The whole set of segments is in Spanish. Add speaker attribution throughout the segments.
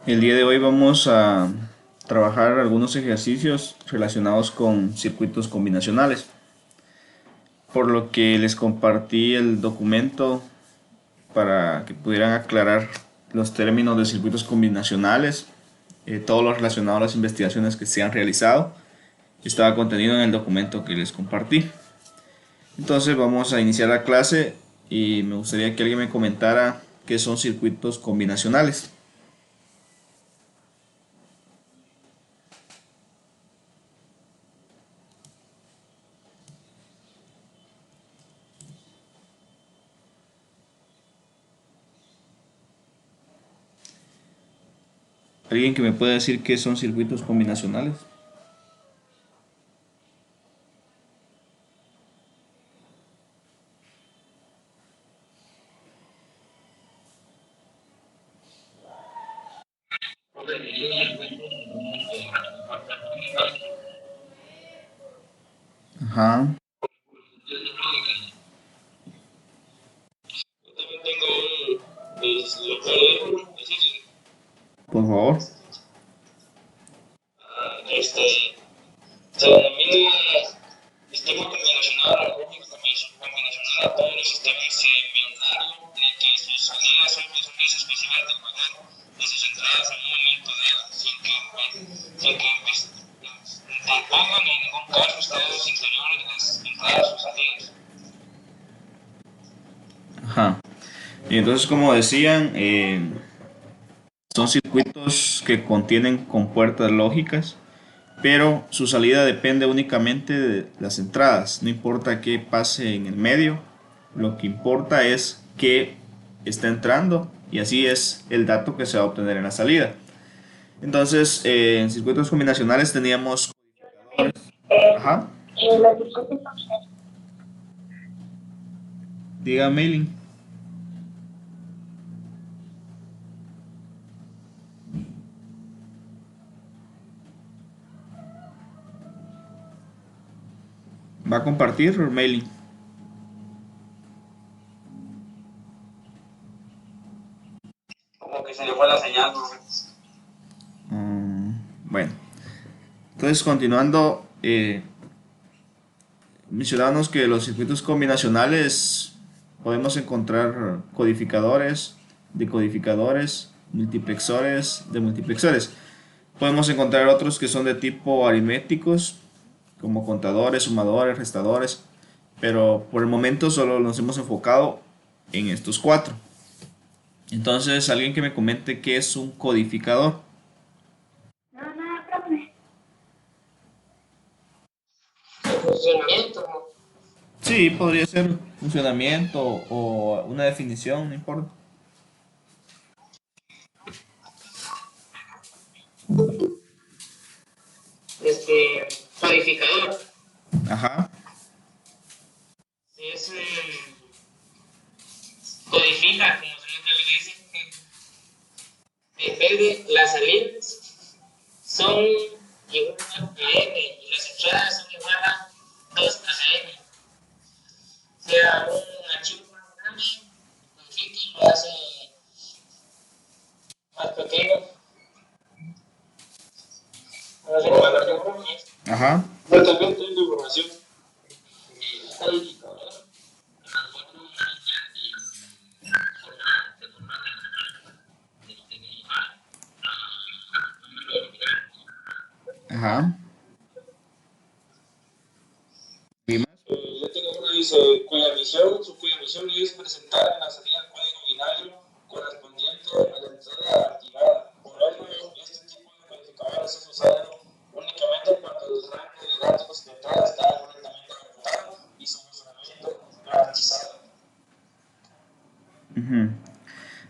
Speaker 1: El día de hoy vamos a trabajar algunos ejercicios relacionados con circuitos combinacionales, por lo que les compartí el documento para que pudieran aclarar los términos de circuitos combinacionales, todo lo relacionado a las investigaciones que se han realizado. Estaba contenido en el documento que les compartí. Entonces vamos a iniciar la clase y me gustaría que alguien me comentara qué son circuitos combinacionales. ¿Alguien que me pueda decir qué son circuitos combinacionales? Ajá, por favor.
Speaker 2: Este, se denomina sistema combinacional o lógica combinacional a todos los sistemas binarios en el que sus salidas son funciones exclusivas del valor de sus entradas en un momento dado, sin que interpongan en ningún caso estados inferiores de las entradas o salidas.
Speaker 1: Ajá. Y entonces, como decían, son circuitos que contienen compuertas lógicas, pero su salida depende únicamente de las entradas. No importa qué pase en el medio, lo que importa es qué está entrando y así es el dato que se va a obtener en la salida. Entonces, en circuitos combinacionales teníamos codificadores. Ajá. Diga mailing. ¿Va a compartir o mailing?
Speaker 2: Como que se le fue la señal, ¿no?
Speaker 1: Bueno, entonces continuando, mencionábamos que los circuitos combinacionales podemos encontrar codificadores, decodificadores, multiplexores, de multiplexores. Podemos encontrar otros que son de tipo aritméticos, como contadores, sumadores, restadores, pero por el momento solo nos hemos enfocado en estos cuatro. Entonces, alguien que me comente qué es un codificador.
Speaker 2: El funcionamiento, ¿no?
Speaker 1: Sí, podría ser funcionamiento o una definición, no importa.
Speaker 2: Codificador.
Speaker 1: Ajá.
Speaker 2: Es codifica, como su nombre lo dice, depende, las salidas son igual a n y las entradas son igual a 2 más a n. O sea, un archivo más grande codifica y lo hace más pequeño. No sé cómo lo es.
Speaker 1: Ajá.
Speaker 2: Pero también tengo información. Un codificador transforma una señal en formato de decimal a número integral.
Speaker 1: Ajá. ¿Y más?
Speaker 2: Yo tengo una, dice, cuya misión es presentar en la salida el código binario correspondiente a la entrada activada. Por ello, este tipo de codificadores es usado únicamente cuando el rango de datos de entrada está correctamente agotado y su funcionamiento garantizado.
Speaker 1: Ujú.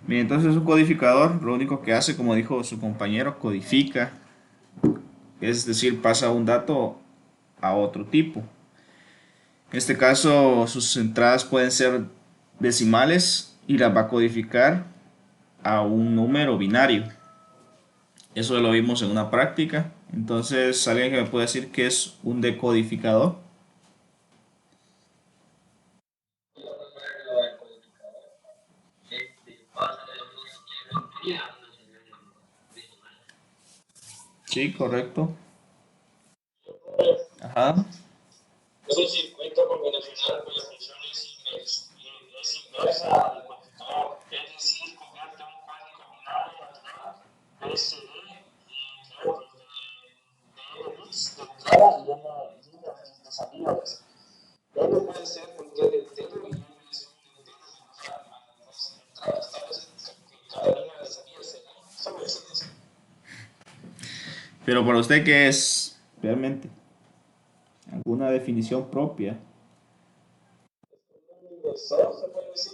Speaker 1: Bien, entonces un codificador lo único que hace, como dijo su compañero, codifica, es decir, pasa un dato a otro tipo. En este caso, sus entradas pueden ser decimales y las va a codificar a un número binario. Eso lo vimos en una práctica. Entonces, alguien que me puede decir qué es un decodificador. Sí, correcto. Ajá.
Speaker 2: Es un circuito combinacional cuya función es inversa al cuantificador, es decir, convierte un código binario natural, BCD, entre otros, de N bits de entrada y N de salidas. N puede ser cualquier entero y N es un entero menor a las entradas, tal vez que cada línea de salida sería solo eso.
Speaker 1: Pero para usted, ¿qué es realmente? ¿Alguna definición propia?
Speaker 2: Un inversor, se puede decir,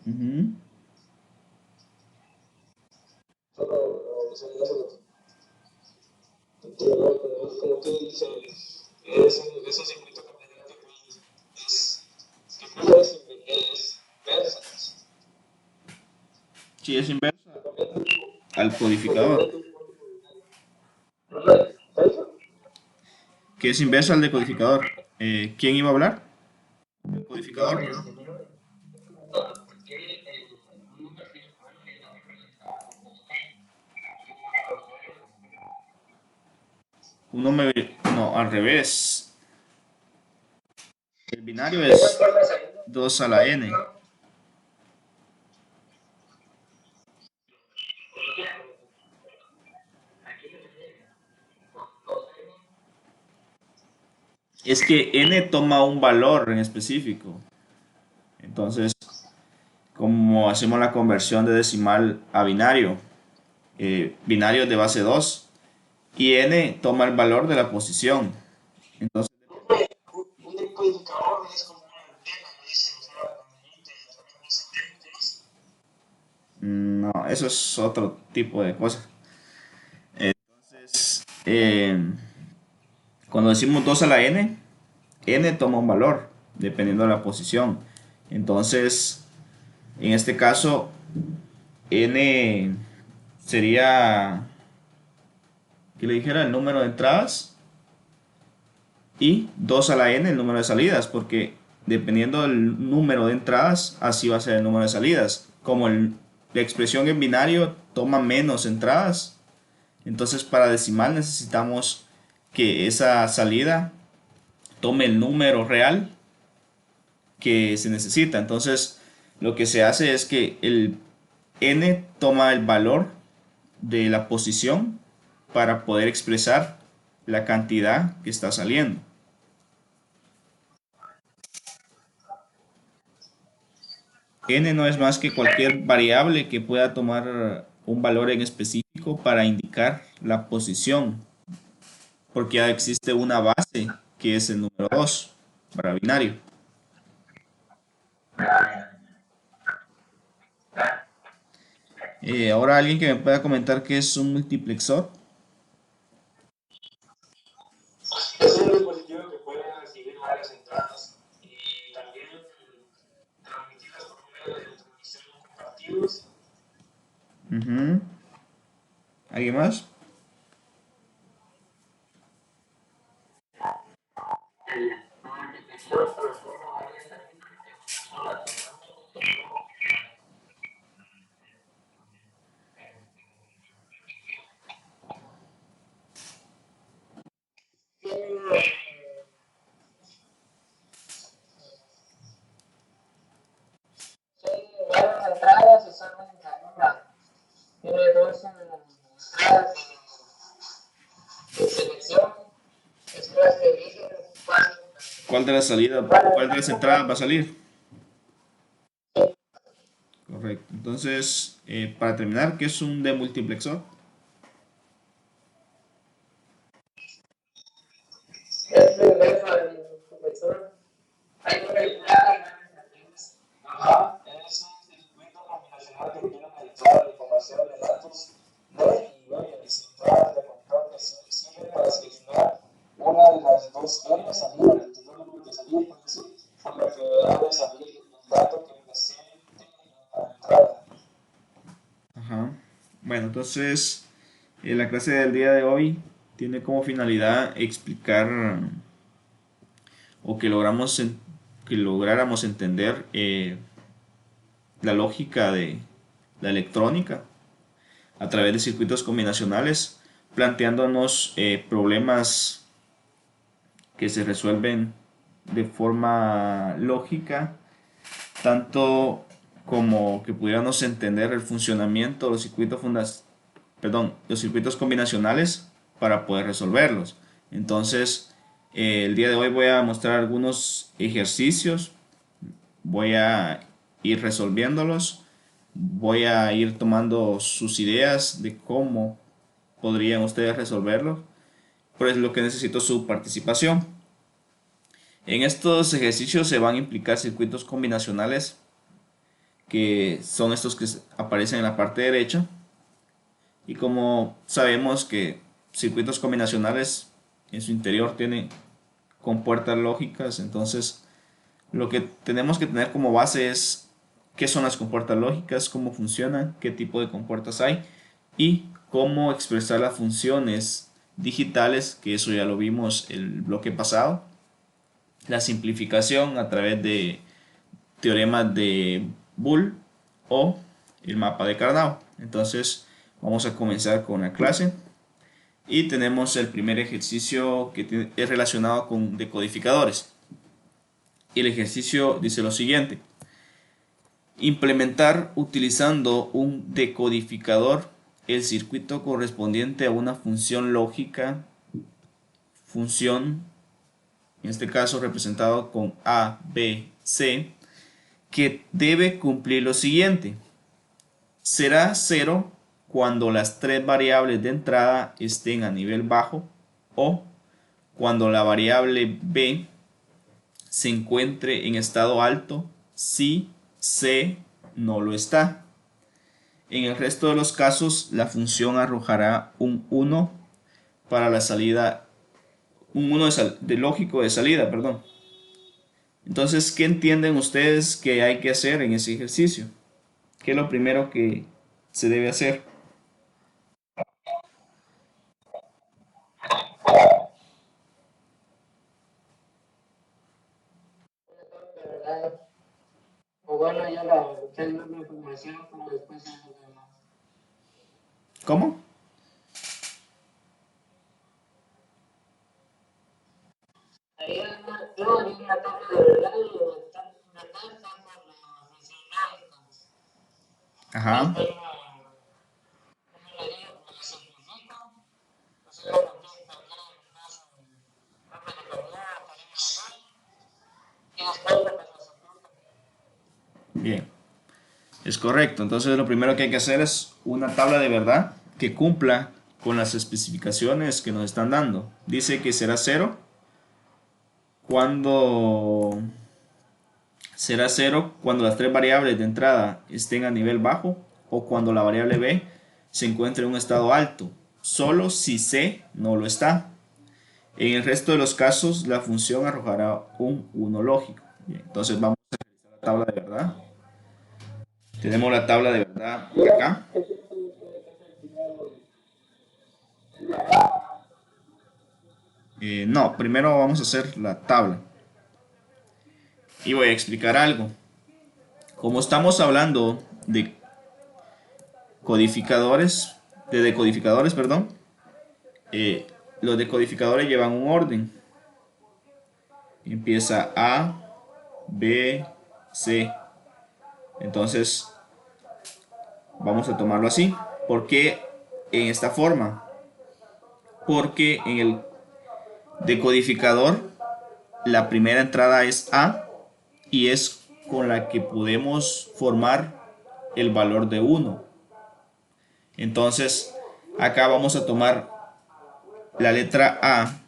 Speaker 1: Ujú.
Speaker 2: solo eso. Como tú dices, es un circuito completamente que puede es versa.
Speaker 1: Sí, es inversa al codificador. ¿Qué es inversa al decodificador? ¿Quién iba a hablar? El codificador, perdón. Un número, no, al revés. El binario es 2 a la n. Es que n toma un valor en específico. Entonces, como hacemos la conversión de decimal a binario, binario de base 2 y n toma el valor de la posición. Entonces,
Speaker 2: Un decodificador es como una antena, dice, o sea, conveniente, satélites.
Speaker 1: no, eso es otro tipo de cosas. Entonces, cuando decimos 2 a la n toma un valor dependiendo de la posición. Entonces, en este caso, n sería, que le dijera, el número de entradas y 2 a la n el número de salidas, porque dependiendo del número de entradas, así va a ser el número de salidas. Como la expresión en binario toma menos entradas, entonces para decimal necesitamos que esa salida tome el número real que se necesita. Entonces lo que se hace es que el n toma el valor de la posición para poder expresar la cantidad que está saliendo. N no es más que cualquier variable que pueda tomar un valor en específico para indicar la posición, porque ya existe una base que es el número 2 para binario. Ahora alguien que me pueda comentar qué es un multiplexor.
Speaker 2: Es un dispositivo que puede recibir varias entradas y también transmitirlas por medio de transmisión compartidos.
Speaker 1: Ujú. ¿Alguien más?
Speaker 2: Varias entradas y solamente una. Tiene dos entradas de selección. Después que eligen cuál.
Speaker 1: ¿Cuál de las salidas, cuál de las entradas va a salir? Correcto. Entonces, para terminar, ¿qué es un demultiplexor?
Speaker 2: Es de del profesor. Hay una entrada. Ajá, es un circuito combinacional que tiene una entrada de información de datos de y varias entradas de control que sirven para seleccionar una de las dos líneas salidas, el número de salida, por decir, por lo que ha de salir el dato que presente la entrada.
Speaker 1: Ajá. Bueno, entonces, la clase del día de hoy tiene como finalidad explicar o que que lográramos entender la lógica de la electrónica a través de circuitos combinacionales planteándonos problemas que se resuelven de forma lógica, tanto como que pudiéramos entender el funcionamiento de los circuitos combinacionales para poder resolverlos. Entonces, el día de hoy voy a mostrar algunos ejercicios, voy a ir resolviéndolos, voy a ir tomando sus ideas de cómo podrían ustedes resolverlos, por eso es lo que necesito su participación. En estos ejercicios se van a implicar circuitos combinacionales, que son estos que aparecen en la parte derecha. Y como sabemos que circuitos combinacionales en su interior tienen compuertas lógicas, entonces lo que tenemos que tener como base es qué son las compuertas lógicas, cómo funcionan, qué tipo de compuertas hay y cómo expresar las funciones digitales, que eso ya lo vimos el bloque pasado. La simplificación a través de teoremas de Boole o el mapa de Carnot. Entonces vamos a comenzar con la clase y tenemos el primer ejercicio que es relacionado con decodificadores. Y el ejercicio dice lo siguiente: implementar utilizando un decodificador el circuito correspondiente a una función lógica, función en este caso representado con A, B, C, que debe cumplir lo siguiente. Será 0 cuando las tres variables de entrada estén a nivel bajo o cuando la variable B se encuentre en estado alto si C no lo está. En el resto de los casos, la función arrojará un 1 para la salida, un 1 de lógico de salida, perdón. Entonces, ¿qué entienden ustedes que hay que hacer en ese ejercicio? ¿Qué es lo primero que se debe hacer?
Speaker 2: O bueno, ya la tengo la información, como después se lo demás.
Speaker 1: ¿Cómo?
Speaker 2: Ahí yo haría una tabla de verdad y la tabla está por la función lógica.
Speaker 1: Ajá.
Speaker 2: Después me la haría, me la simplifico, o sea, lo que cualquiera de los casos, no me lo cambió, y después lo que se soporta.
Speaker 1: Bien, es correcto. Entonces lo primero que hay que hacer es una tabla de verdad que cumpla con las especificaciones que nos están dando. Dice que será 0 cuando las tres variables de entrada estén a nivel bajo o cuando la variable B se encuentre en un estado alto, solo si C no lo está. En el resto de los casos, la función arrojará un 1 lógico. Bien, entonces vamos a realizar la tabla de verdad. Tenemos la tabla de verdad por acá. No, primero vamos a hacer la tabla. Y voy a explicar algo. Como estamos hablando de decodificadores, perdón, los decodificadores llevan un orden. Empieza A, B, C. Entonces, vamos a tomarlo así. ¿Por qué en esta forma? Porque en el decodificador la primera entrada es A y es con la que podemos formar el valor de 1. Entonces, acá vamos a tomar la letra A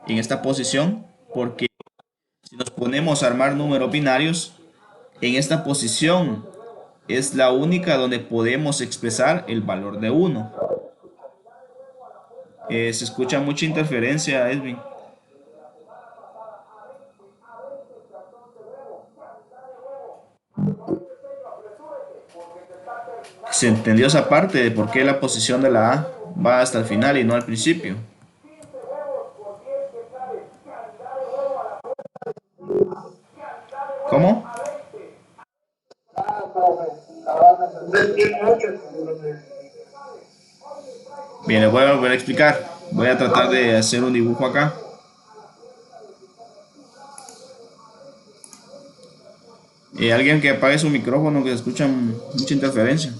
Speaker 1: en esta posición porque si nos ponemos a armar números binarios, en esta posición es la única donde podemos expresar el valor de 1. Se escucha mucha interferencia, Edwin. ¿Se entendió esa parte de por qué la posición de la A va hasta el final y no al principio? ¿Cómo?
Speaker 2: Ah, profe, ahora me entendí mucho, profe.
Speaker 1: Bien, les voy a volver a explicar. Voy a tratar de hacer un dibujo acá. Alguien que apague su micrófono, que se escucha mucha interferencia.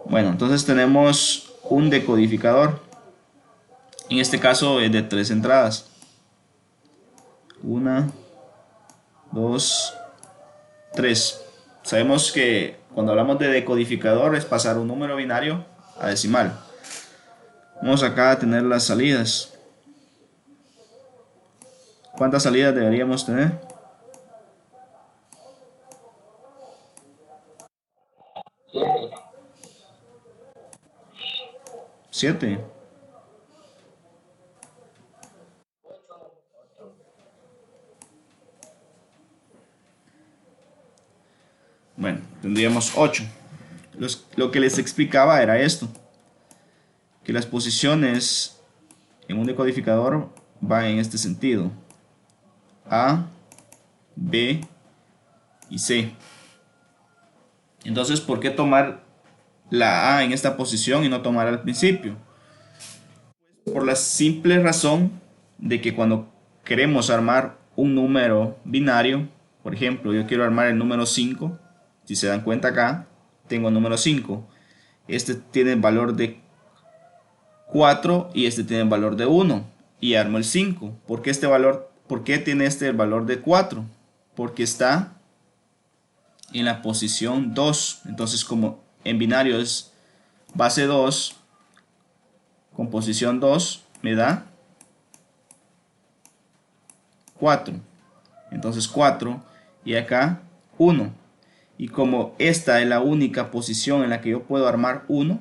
Speaker 1: Bueno, entonces tenemos un decodificador. En este caso es de 3 entradas. Una, dos, tres. Sabemos que cuando hablamos de decodificador es pasar un número binario a decimal. Vamos acá a tener las salidas. ¿Cuántas salidas deberíamos tener? 7. Bueno, tendríamos 8. Lo que les explicaba era esto, que las posiciones en un decodificador van en este sentido: A, B y C. Entonces, ¿por qué tomar la A en esta posición y no tomar al principio? Por la simple razón de que cuando queremos armar un número binario, por ejemplo, yo quiero armar el número 5, si se dan cuenta acá, tengo el número 5. Este tiene el valor de 4 y este tiene el valor de 1 y armo el 5. ¿Por qué tiene este el valor de 4? Porque está en la posición 2. Entonces, como en binario es base 2 con posición 2, me da 4. Entonces 4 y acá 1. Y como esta es la única posición en la que yo puedo armar 1,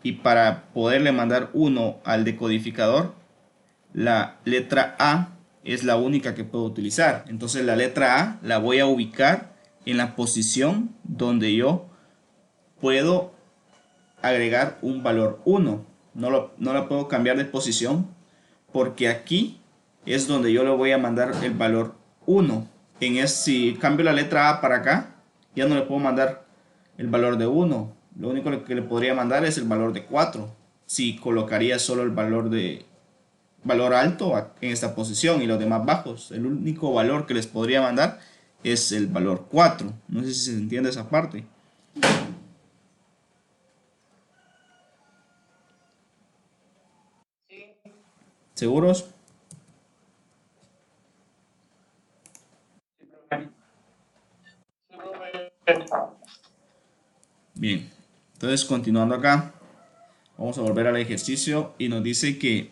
Speaker 1: y para poderle mandar 1 al decodificador, la letra A es la única que puedo utilizar. Entonces la letra A la voy a ubicar en la posición donde yo puedo agregar un valor 1. No la puedo cambiar de posición porque aquí es donde yo le voy a mandar el valor 1. Si cambio la letra A para acá, ya no le puedo mandar el valor de 1. Lo único que le podría mandar es el valor de 4. Si colocaría solo el valor alto en esta posición y los demás bajos, el único valor que les podría mandar es el valor 4. No sé si se entiende esa parte. ¿Seguros? Bien, entonces continuando acá, vamos a volver al ejercicio y nos dice que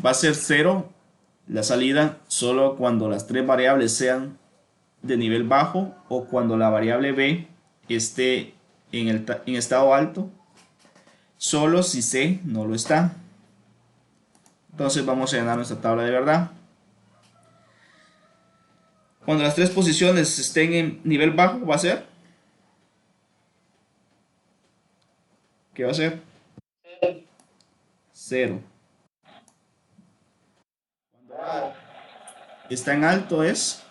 Speaker 1: va a ser 0 la salida solo cuando las tres variables sean de nivel bajo o cuando la variable b esté en estado alto, solo si c no lo está. Entonces vamos a llenar nuestra tabla de verdad. Cuando las tres posiciones estén en nivel bajo, va a ser, ¿qué va a ser? 0. Cuando A está en alto es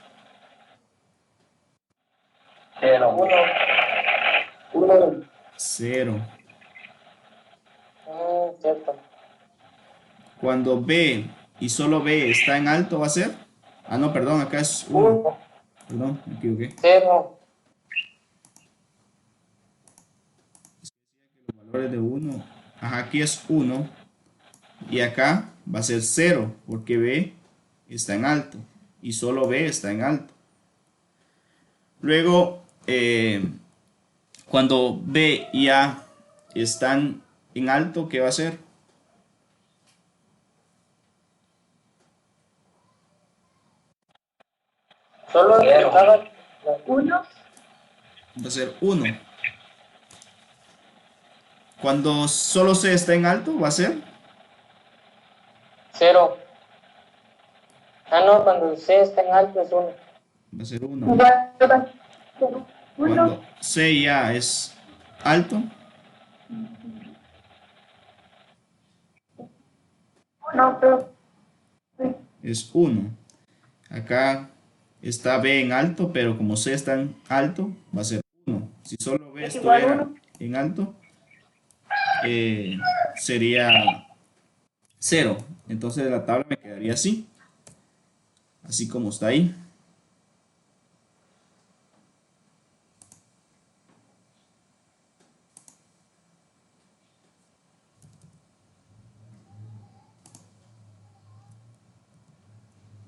Speaker 2: 0. 1.
Speaker 1: 0.
Speaker 2: Cierto.
Speaker 1: Cuando B y solo B está en alto va a ser, no, perdón, acá es 1. Perdón, me equivoqué.
Speaker 2: 0.
Speaker 1: Los valores de 1, aquí es 1 y acá va a ser 0 porque B está en alto y solo B está en alto. Luego, cuando B y A están en alto, ¿qué va a ser?
Speaker 2: Solo 1.
Speaker 1: Va a ser 1. Cuando solo C está en alto, va a ser
Speaker 2: 0. No, cuando C está en alto es 1.
Speaker 1: va a ser 1. Cuando C y A es alto, es 1. Acá está B en alto, pero como C está en alto, va a ser 1. Si solo B
Speaker 3: es igual
Speaker 1: estuviera
Speaker 3: 1.
Speaker 1: en alto, sería 0. Entonces la tabla me quedaría así, así como está ahí.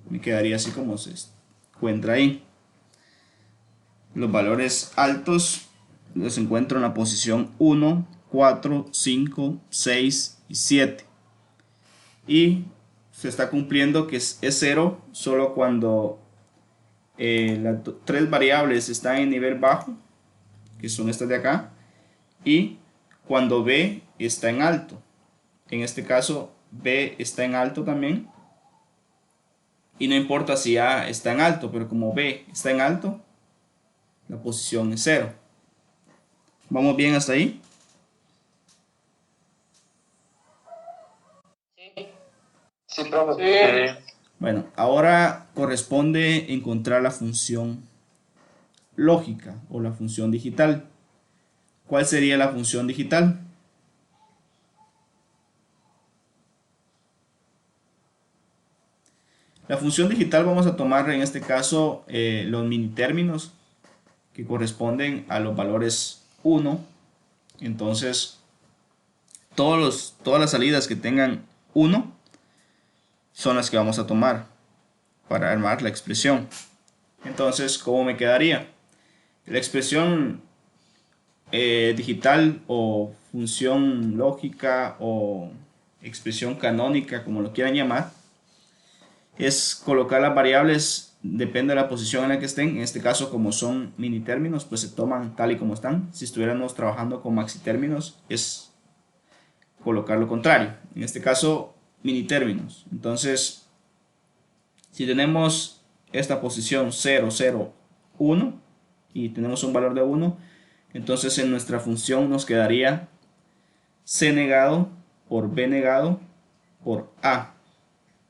Speaker 1: Me quedaría así como se encuentra ahí. Los valores altos los encuentro en la posición 1, 4, 5, 6 y 7. Y se está cumpliendo que es 0 solo cuando las tres variables están en nivel bajo, que son estas de acá, y cuando B está en alto. En este caso B está en alto también, y no importa si A está en alto, pero como B está en alto, la posición es 0. ¿Vamos bien hasta ahí?
Speaker 2: Sí, profe. Sí.
Speaker 1: Bueno, ahora corresponde encontrar la función lógica o la función digital. ¿Cuál sería la función digital? La función digital vamos a tomar en este caso los mini términos que corresponden a los valores 1. Entonces, todas las salidas que tengan 1 son las que vamos a tomar para armar la expresión. Entonces, ¿cómo me quedaría? La expresión digital o función lógica o expresión canónica, como lo quieran llamar, es colocar las variables, depende de la posición en la que estén. En este caso, como son mini términos, pues se toman tal y como están. Si estuviéramos trabajando con maxi términos, es colocar lo contrario. En este caso, mini términos. Entonces, si tenemos esta posición 0, 0, 1 y tenemos un valor de 1, entonces en nuestra función nos quedaría C negado por B negado por A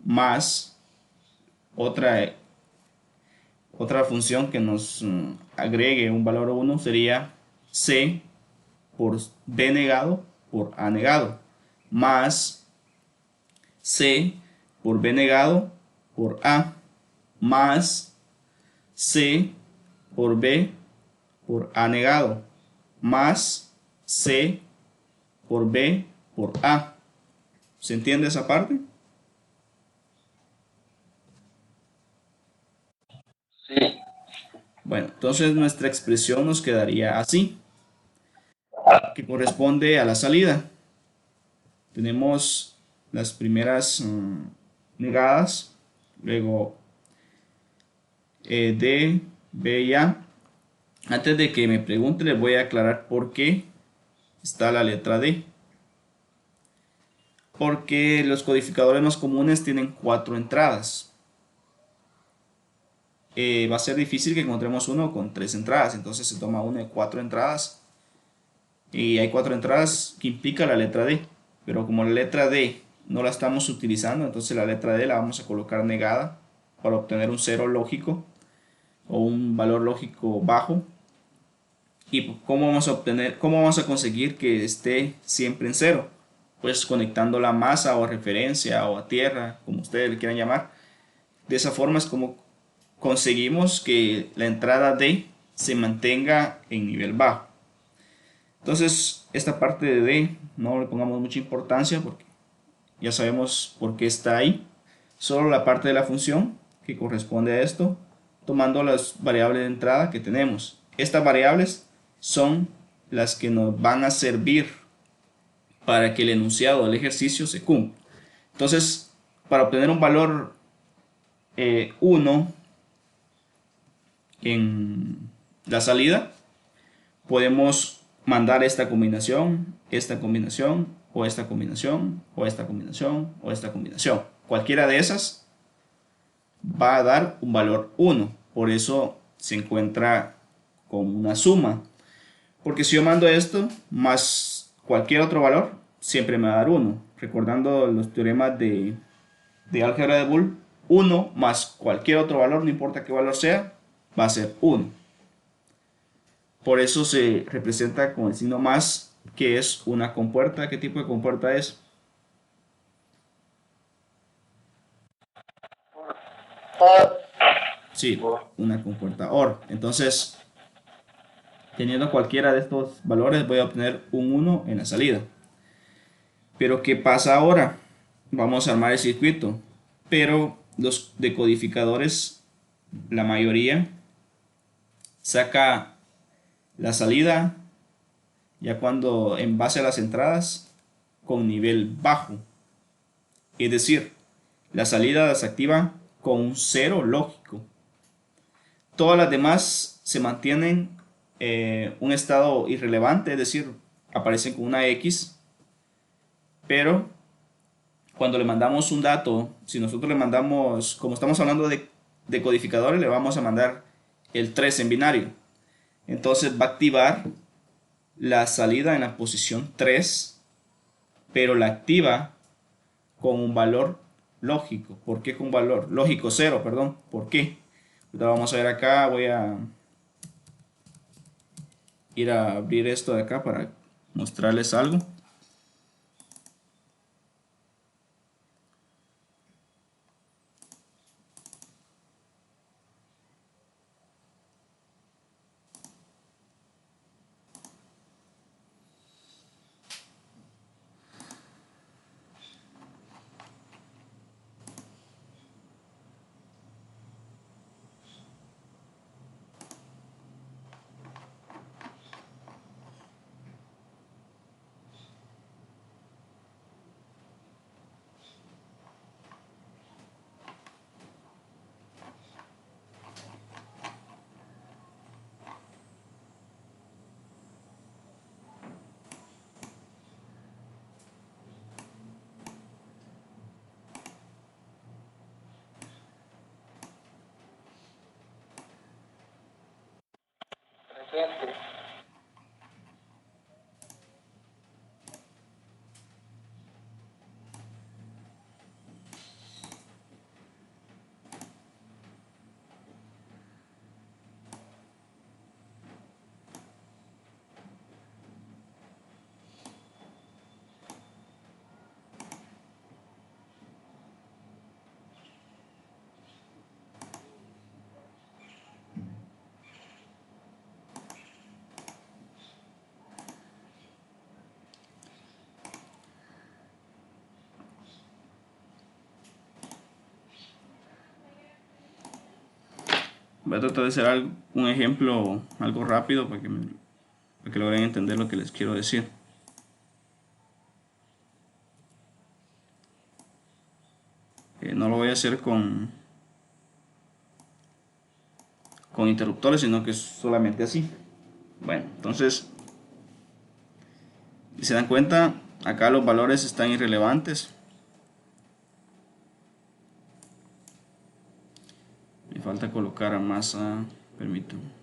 Speaker 1: más otra función que nos agregue un valor 1 sería C por B negado por A negado más C por B negado por A más C por B por A negado más C por B por A. ¿Se entiende esa parte?
Speaker 2: Sí.
Speaker 1: Bueno, entonces nuestra expresión nos quedaría así, que corresponde a la salida. Tenemos las primeras negadas, luego D, B y A. Antes de que me pregunte, les voy a aclarar por qué está la letra D. Porque los codificadores más comunes tienen 4 entradas. Va a ser difícil que encontremos uno con 3 entradas, entonces se toma uno de 4 entradas. Y hay 4 entradas que implica la letra D. Pero como la letra D no la estamos utilizando, entonces la letra D la vamos a colocar negada para obtener un cero lógico o un valor lógico bajo. ¿Y cómo vamos a conseguir que esté siempre en cero? Pues conectando la masa o a referencia o a tierra, como ustedes le quieran llamar. De esa forma es como conseguimos que la entrada D se mantenga en nivel bajo. Entonces, esta parte de D no le pongamos mucha importancia porque ya sabemos por qué está ahí. Solo la parte de la función que corresponde a esto, tomando las variables de entrada que tenemos. Estas variables son las que nos van a servir para que el enunciado del ejercicio se cumpla. Entonces, para obtener un valor 1 en la salida, podemos mandar esta combinación, esta combinación, o esta combinación, o esta combinación, o esta combinación. Cualquiera de esas va a dar un valor 1. Por eso se encuentra como una suma. Porque si yo mando esto más cualquier otro valor, siempre me va a dar 1. Recordando los teoremas de álgebra de Boole, 1 más cualquier otro valor, no importa qué valor sea, va a ser 1. Por eso se representa con el signo más, que es una compuerta. ¿Qué tipo de compuerta es?
Speaker 2: Or.
Speaker 1: Sí, una compuerta OR. Entonces, teniendo cualquiera de estos valores, voy a obtener un 1 en la salida. Pero ¿qué pasa ahora? Vamos a armar el circuito. Pero los decodificadores, la mayoría, saca la salida ya cuando en base a las entradas con nivel bajo. Es decir, la salida se activa con un cero lógico. Todas las demás se mantienen un estado irrelevante, es decir, aparecen con una X, pero cuando le mandamos un dato, si nosotros le mandamos, como estamos hablando de codificadores, le vamos a mandar el 3 en binario. Entonces va a activar la salida en la posición 3, pero la activa con un valor lógico. ¿Por qué con un valor lógico? Cero, perdón. ¿Por qué? Ahorita vamos a ver acá, voy a ir a abrir esto de acá para mostrarles algo.
Speaker 2: Presente.
Speaker 1: Voy a tratar de hacer un ejemplo algo rápido para que logren entender lo que les quiero decir. No lo voy a hacer con interruptores, sino que es solamente así. Bueno, entonces, si se dan cuenta, acá los valores están irrelevantes. Me falta colocar a masa, permítanme.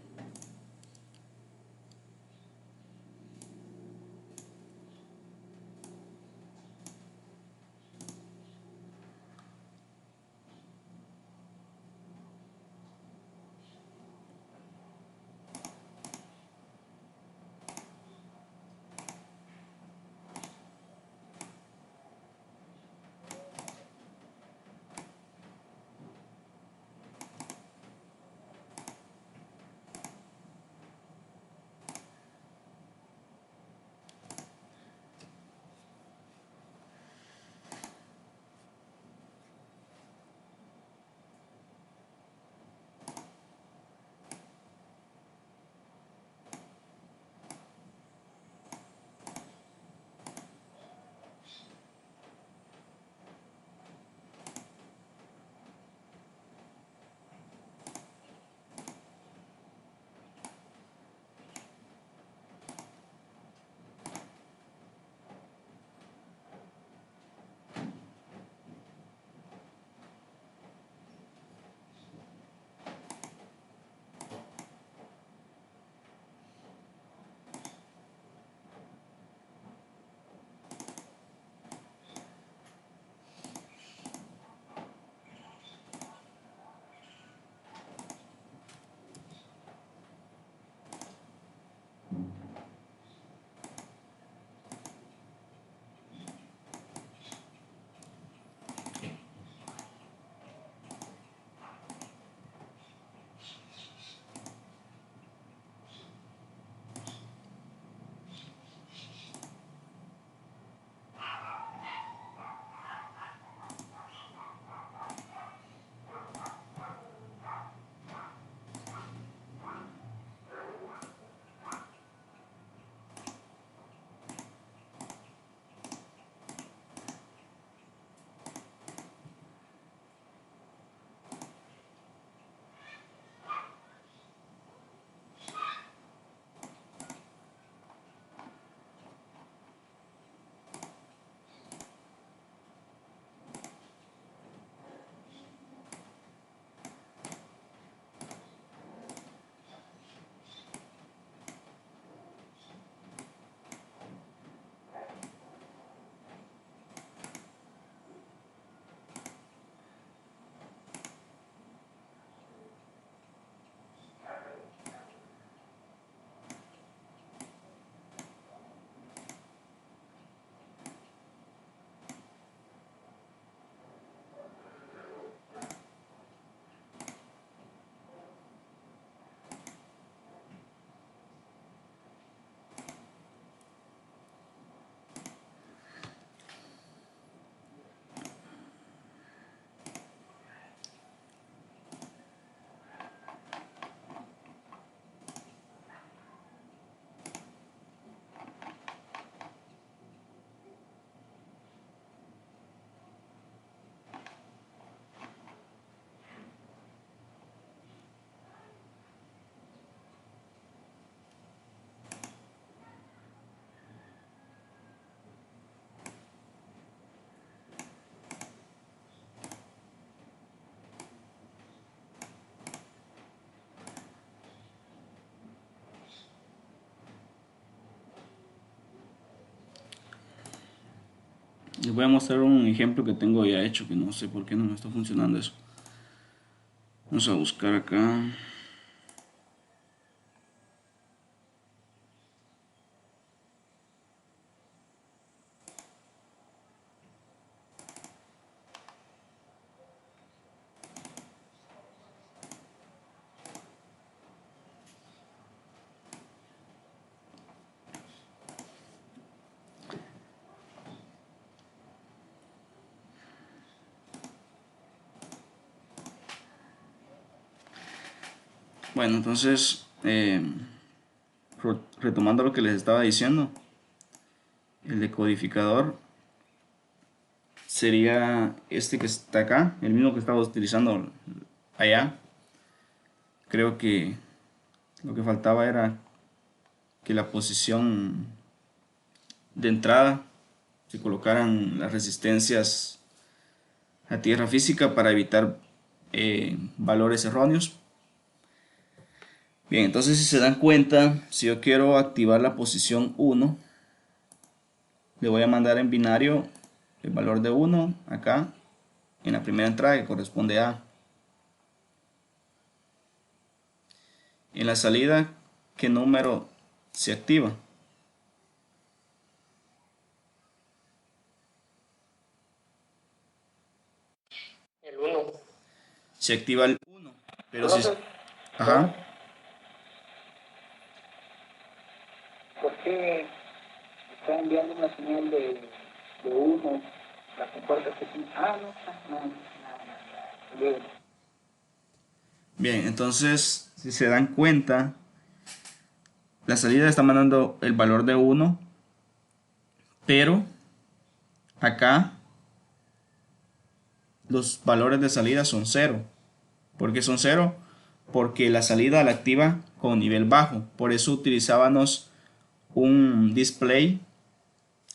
Speaker 1: Les voy a mostrar un ejemplo que tengo ya hecho, que no sé por qué no me está funcionando eso. Vamos a buscar acá. Bueno, entonces, retomando lo que les estaba diciendo, el decodificador sería este que está acá, el mismo que estaba utilizando allá. Creo que lo que faltaba era que la posición de entrada se colocaran las resistencias a tierra física para evitar valores erróneos. Bien, entonces si se dan cuenta, si yo quiero activar la posición 1, le voy a mandar en binario el valor de 1 acá en la primera entrada que corresponde a. En la salida, ¿qué número se activa?
Speaker 2: El uno.
Speaker 1: Se activa el 1, pero si...
Speaker 2: Entonces,
Speaker 1: Ajá.
Speaker 2: ¿por qué está enviando una señal de uno? La compuerta que tiene. Ah, no. Bien.
Speaker 1: Bien, entonces, si se dan cuenta, la salida está mandando el valor de 1, pero acá los valores de salida son 0. ¿Por qué son 0? Porque la salida la activa con nivel bajo. Por eso utilizábamos un display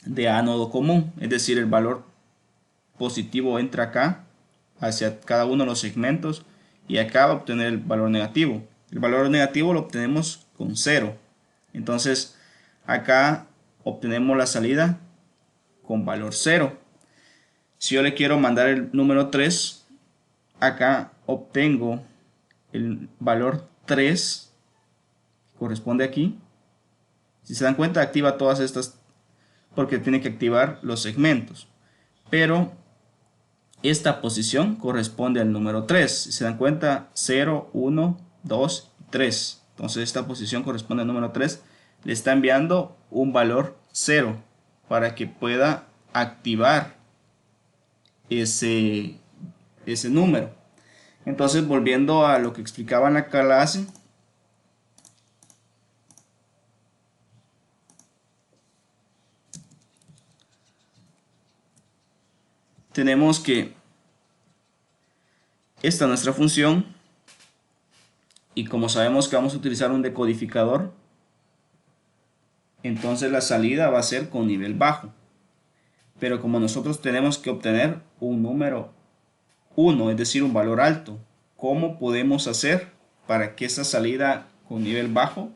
Speaker 1: de ánodo común, es decir, el valor positivo entra acá hacia cada uno de los segmentos y acá va a obtener el valor negativo. El valor negativo lo obtenemos con 0. Entonces acá obtenemos la salida con valor 0. Si yo le quiero mandar el número 3, acá obtengo el valor 3, corresponde aquí. Si se dan cuenta, activa todas estas porque tiene que activar los segmentos. Pero esta posición corresponde al número 3. Si se dan cuenta, 0, 1, 2 y 3. Entonces esta posición corresponde al número 3. Le está enviando un valor 0 para que pueda activar ese, ese número. Entonces, volviendo a lo que explicaba en la clase, tenemos que esta es nuestra función y como sabemos que vamos a utilizar un decodificador, entonces la salida va a ser con nivel bajo. Pero como nosotros tenemos que obtener un número 1, es decir, un valor alto, ¿cómo podemos hacer para que esa salida con nivel bajo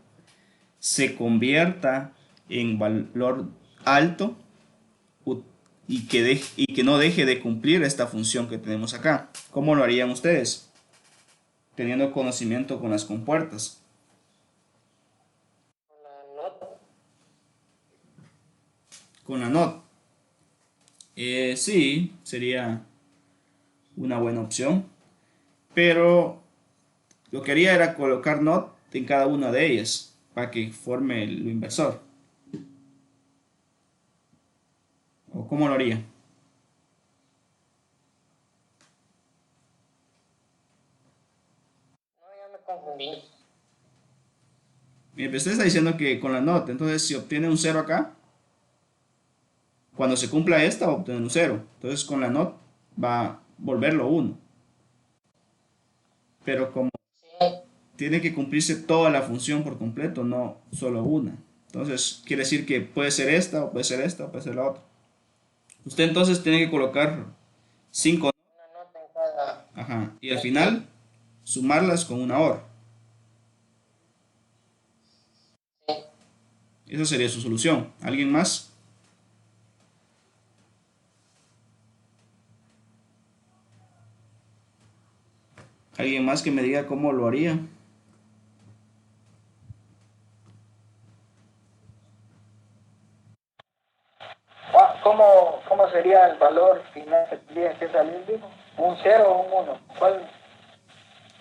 Speaker 1: se convierta en valor alto y que no deje de cumplir esta función que tenemos acá? ¿Cómo lo harían ustedes? Teniendo conocimiento con las compuertas. Con la NOT. Sí, sería una buena opción. Pero lo que haría era colocar NOT en cada una de ellas para que forme lo inversor. ¿O cómo lo haría?
Speaker 2: No, ya me confundí.
Speaker 1: Bien, pero usted está diciendo que con la NOT, entonces si obtiene un 0 acá, cuando se cumpla esta va a obtener un 0. Entonces con la NOT va a volverlo 1. Pero como
Speaker 2: Sí.
Speaker 1: tiene que cumplirse toda la función por completo, no solo una. Entonces quiere decir que puede ser esta, o puede ser esta, o puede ser la otra. Usted entonces tiene que colocar 5,
Speaker 2: Una nota en cada.
Speaker 1: ajá, y al final sumarlas con una OR.
Speaker 2: Sí.
Speaker 1: Esa sería su solución. ¿Alguien más? ¿Alguien más que me diga cómo lo haría?
Speaker 3: ¿Cómo sería el valor final que tendría que salir, dijo? ¿Un cero o un uno? ¿Cuál?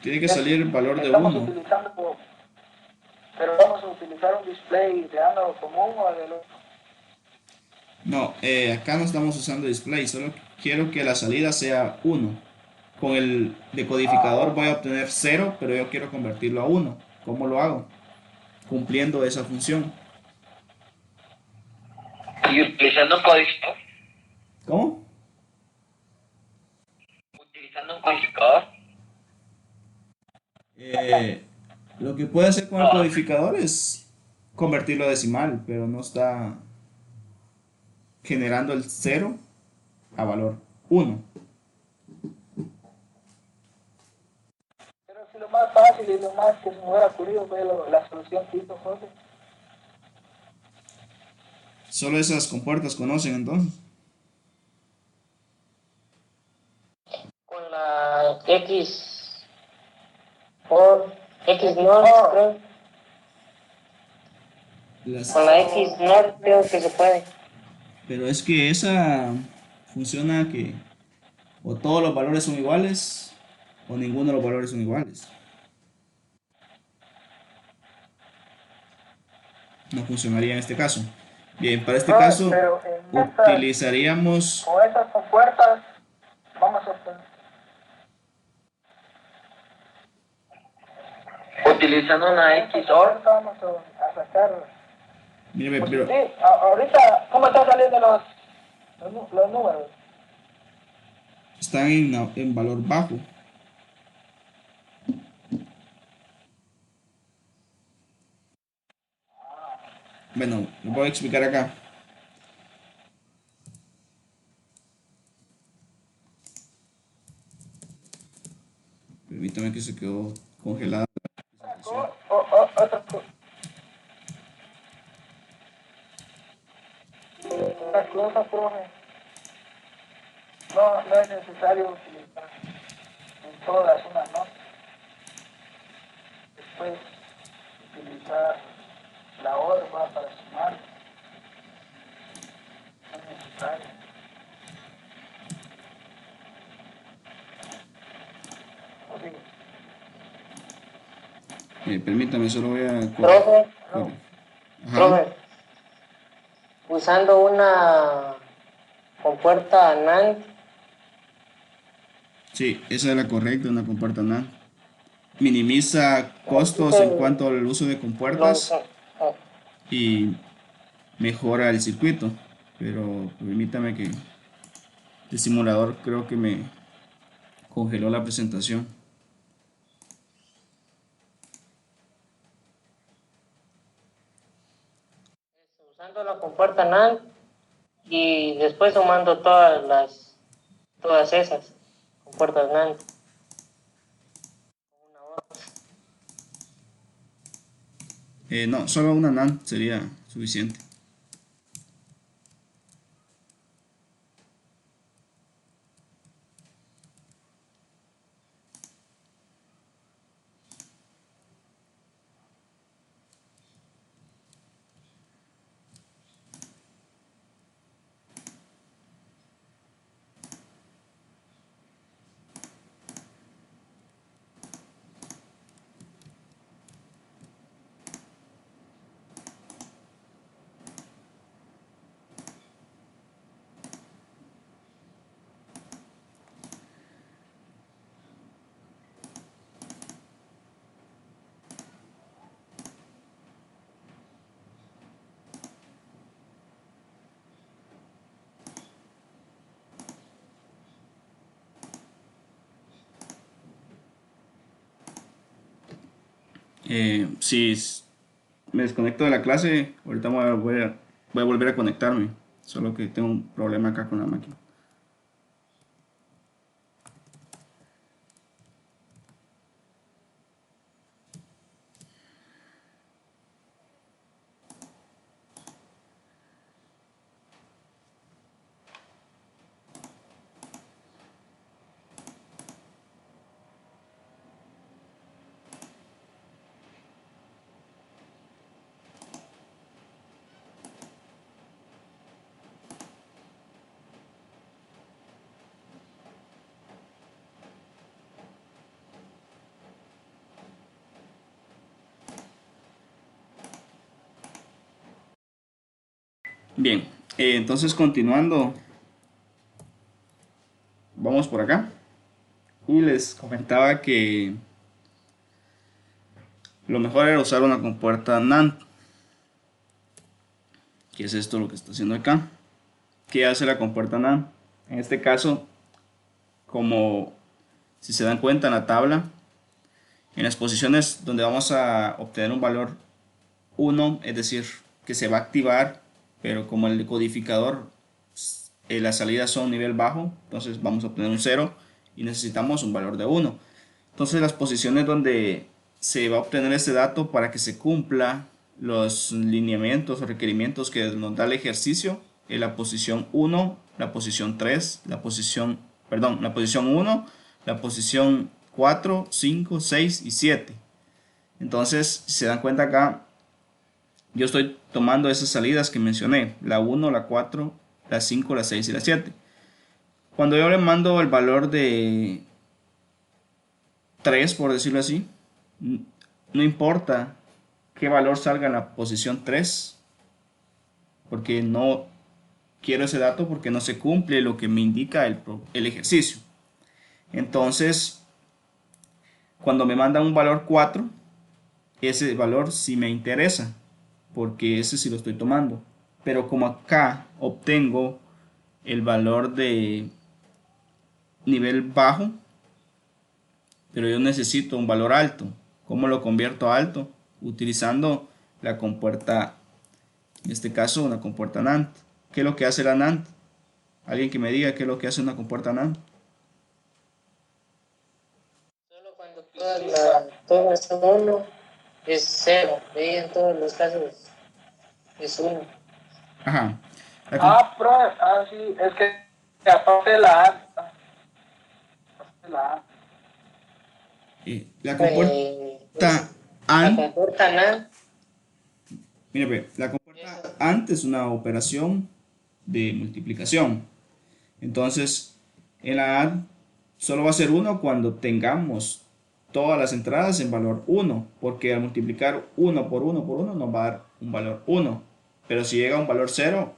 Speaker 1: Tiene que salir el valor de
Speaker 3: Estamos
Speaker 1: uno.
Speaker 3: utilizando, pero vamos a utilizar un display de ano común o de otro.
Speaker 1: No, acá no estamos usando display, solo quiero que la salida sea uno. Con el decodificador voy a obtener cero, pero yo quiero convertirlo a uno. ¿Cómo lo hago? Cumpliendo esa función.
Speaker 3: Y utilizando un codificador.
Speaker 1: ¿Cómo?
Speaker 3: Utilizando un codificador.
Speaker 1: Eh, lo que puede hacer con el codificador es convertirlo a decimal, pero no está generando el cero a valor uno.
Speaker 3: Pero si lo más fácil y lo más que se me hubiera ocurrido fue la solución que hizo José.
Speaker 1: Solo esas compuertas conocen entonces.
Speaker 3: Con la X por X North, creo.
Speaker 1: Las,
Speaker 3: Con la X North creo que se puede.
Speaker 1: pero es que esa funciona que o todos los valores son iguales o ninguno de los valores son iguales. No funcionaría en este caso. Bien, para este caso
Speaker 3: Pero en estas,
Speaker 1: utilizaríamos,
Speaker 3: con estas compuertas, vamos a utilizando una XOR vamos a sacar.
Speaker 1: míreme,
Speaker 3: Pues
Speaker 1: pero
Speaker 3: sí, ahorita, ¿cómo están saliendo los números?
Speaker 1: están en valor bajo. Bueno, lo voy a explicar acá. Permítame que se quedó congelada la presentación.
Speaker 3: Otra cosa, profe, no es necesario utilizar en todas una nota. Después utilizar la orba para sumar, no es necesario. Así.
Speaker 1: Permítame, solo voy a
Speaker 3: Profe,
Speaker 1: Ajá.
Speaker 3: profe, usando una compuerta NAND,
Speaker 1: Sí, esa es la correcta, una compuerta NAND. Minimiza costos en
Speaker 3: existe
Speaker 1: cuanto al uso de
Speaker 3: los,
Speaker 1: compuertas y mejora el circuito. Pero permítame que el simulador creo que me congeló la presentación.
Speaker 3: usando la compuerta NAND y después sumando todas esas compuertas NAND.
Speaker 1: No, solo una NAND sería suficiente. Si me desconecto de la clase, ahorita voy a volver a conectarme. Solo que tengo un problema acá con la máquina. Bien, entonces continuando, vamos por acá. Y les comentaba que lo mejor era usar una compuerta NAND, que es esto lo que está haciendo acá. ¿Qué hace la compuerta NAND? En este caso, como si se dan cuenta en la tabla, en las posiciones donde vamos a obtener un valor 1, es decir, que se va a activar, pero como el decodificador, las salidas son nivel bajo, entonces vamos a obtener un 0 y necesitamos un valor de 1. Entonces las posiciones donde se va a obtener este dato para que se cumpla los lineamientos o requerimientos que nos da el ejercicio es la posición 1, la posición 3, la posición 1, la posición 4, 5, 6 y 7. Entonces, si se dan cuenta acá, yo estoy tomando esas salidas que mencioné, la 1, la 4, la 5, la 6 y la 7. Cuando yo le mando el valor de 3, por decirlo así, no importa qué valor salga en la posición 3, porque no quiero ese dato porque no se cumple lo que me indica el ejercicio. Entonces, cuando me mandan un valor 4, ese valor sí me interesa, porque ese sí lo estoy tomando. Pero como acá obtengo el valor de nivel bajo, pero yo necesito un valor alto. ¿Cómo lo convierto a alto? Utilizando la compuerta, en este caso una compuerta NAND. ¿Qué es lo que hace la NAND? Alguien que me diga qué es lo que hace una compuerta NAND.
Speaker 4: Solo cuando todas son uno es cero. Ahí en todos los casos es uno.
Speaker 1: Ajá.
Speaker 3: Profe, sí, es que aparte de la A, aparte de la A.
Speaker 1: La
Speaker 4: Es
Speaker 1: compuerta
Speaker 4: la
Speaker 1: AND,
Speaker 4: compuerta NAND.
Speaker 1: mira, la compuerta AND es una operación de multiplicación. Entonces, en la AND solo va a ser 1 cuando tengamos todas las entradas en valor 1, porque al multiplicar 1 por 1 por 1 nos va a dar un valor 1. Pero si llega a un valor 0,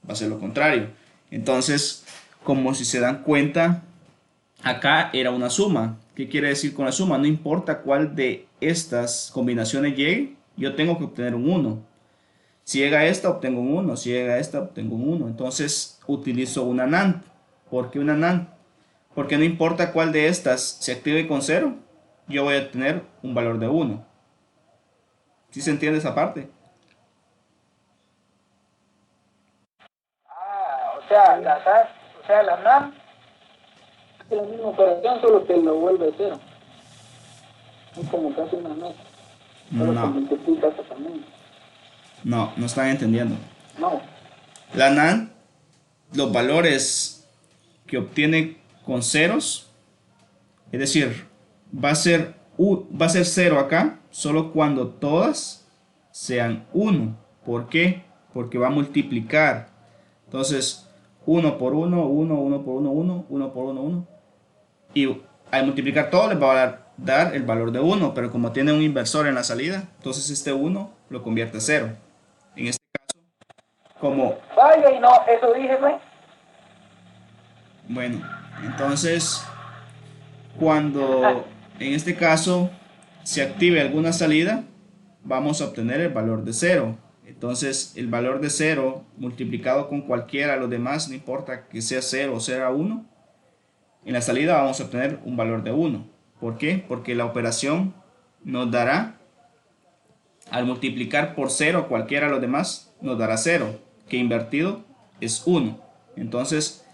Speaker 1: va a ser lo contrario. Entonces, como si se dan cuenta, acá era una suma. ¿Qué quiere decir con la suma? No importa cuál de estas combinaciones llegue, yo tengo que obtener un 1. Si llega a esta, obtengo un 1. Si llega a esta, obtengo un 1. Entonces utilizo una NAND. ¿Por qué una NAND? Porque no importa cuál de estas se active con 0, yo voy a tener un valor de 1. ¿Sí se entiende esa parte?
Speaker 3: La NAM es la misma operación, solo que lo vuelve cero. Es como casi una NAM, solo que
Speaker 1: No,
Speaker 3: multiplica eso también.
Speaker 1: no están entendiendo.
Speaker 3: No.
Speaker 1: La NAND, los valores que obtiene con ceros, es decir, va a ser 0 acá, solo cuando todas sean 1. ¿Por qué? Porque va a multiplicar. Entonces, 1 por 1, 1, 1 por 1, 1, 1 por 1, 1. Y al multiplicar todo les va a dar el valor de 1, pero como tiene un inversor en la salida, entonces este 1 lo convierte a 0. En este caso, como,
Speaker 3: Vaya, y no, eso dije, güey.
Speaker 1: bueno, entonces cuando en este caso se active alguna salida, vamos a obtener el valor de 0. Entonces el valor de 0 multiplicado con cualquiera de los demás, no importa que sea 0 o sea 1, en la salida vamos a obtener un valor de 1. ¿Por qué? Porque la operación nos dará, al multiplicar por 0 cualquiera de los demás, nos dará 0, que invertido es 1. Entonces,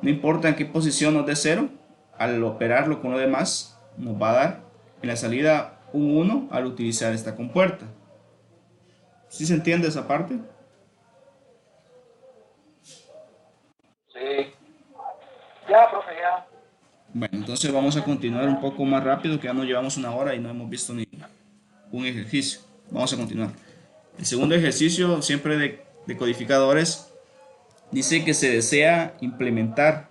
Speaker 1: no importa en qué posición nos dé 0, al operarlo con lo demás, nos va a dar en la salida un 1 al utilizar esta compuerta. ¿Sí se entiende esa parte?
Speaker 3: Sí. Ya, profe, ya.
Speaker 1: Bueno, entonces vamos a continuar un poco más rápido, que ya nos llevamos una hora y no hemos visto ni un ejercicio. Vamos a continuar. El segundo ejercicio, siempre de codificadores, dice que se desea implementar,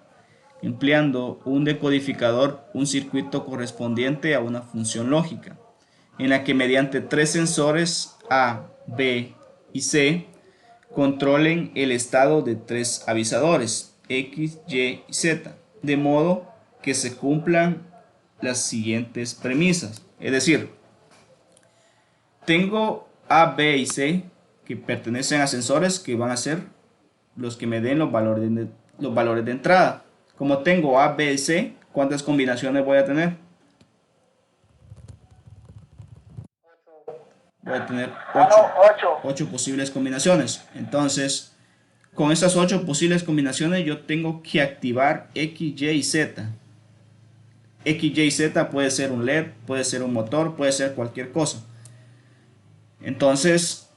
Speaker 1: empleando un decodificador, un circuito correspondiente a una función lógica, en la que mediante tres sensores A, B y C controlen el estado de tres avisadores, X, Y y Z, de modo que se cumplan las siguientes premisas. Es decir, tengo A, B y C que pertenecen a sensores que van a ser los que me den los valores de entrada. Como tengo A, B y C, ¿cuántas combinaciones voy a tener? Voy a tener 8 posibles combinaciones. Entonces, con estas 8 posibles combinaciones yo tengo que activar X, Y y Z. X, Y y Z puede ser un LED, puede ser un motor, puede ser cualquier cosa. Entonces,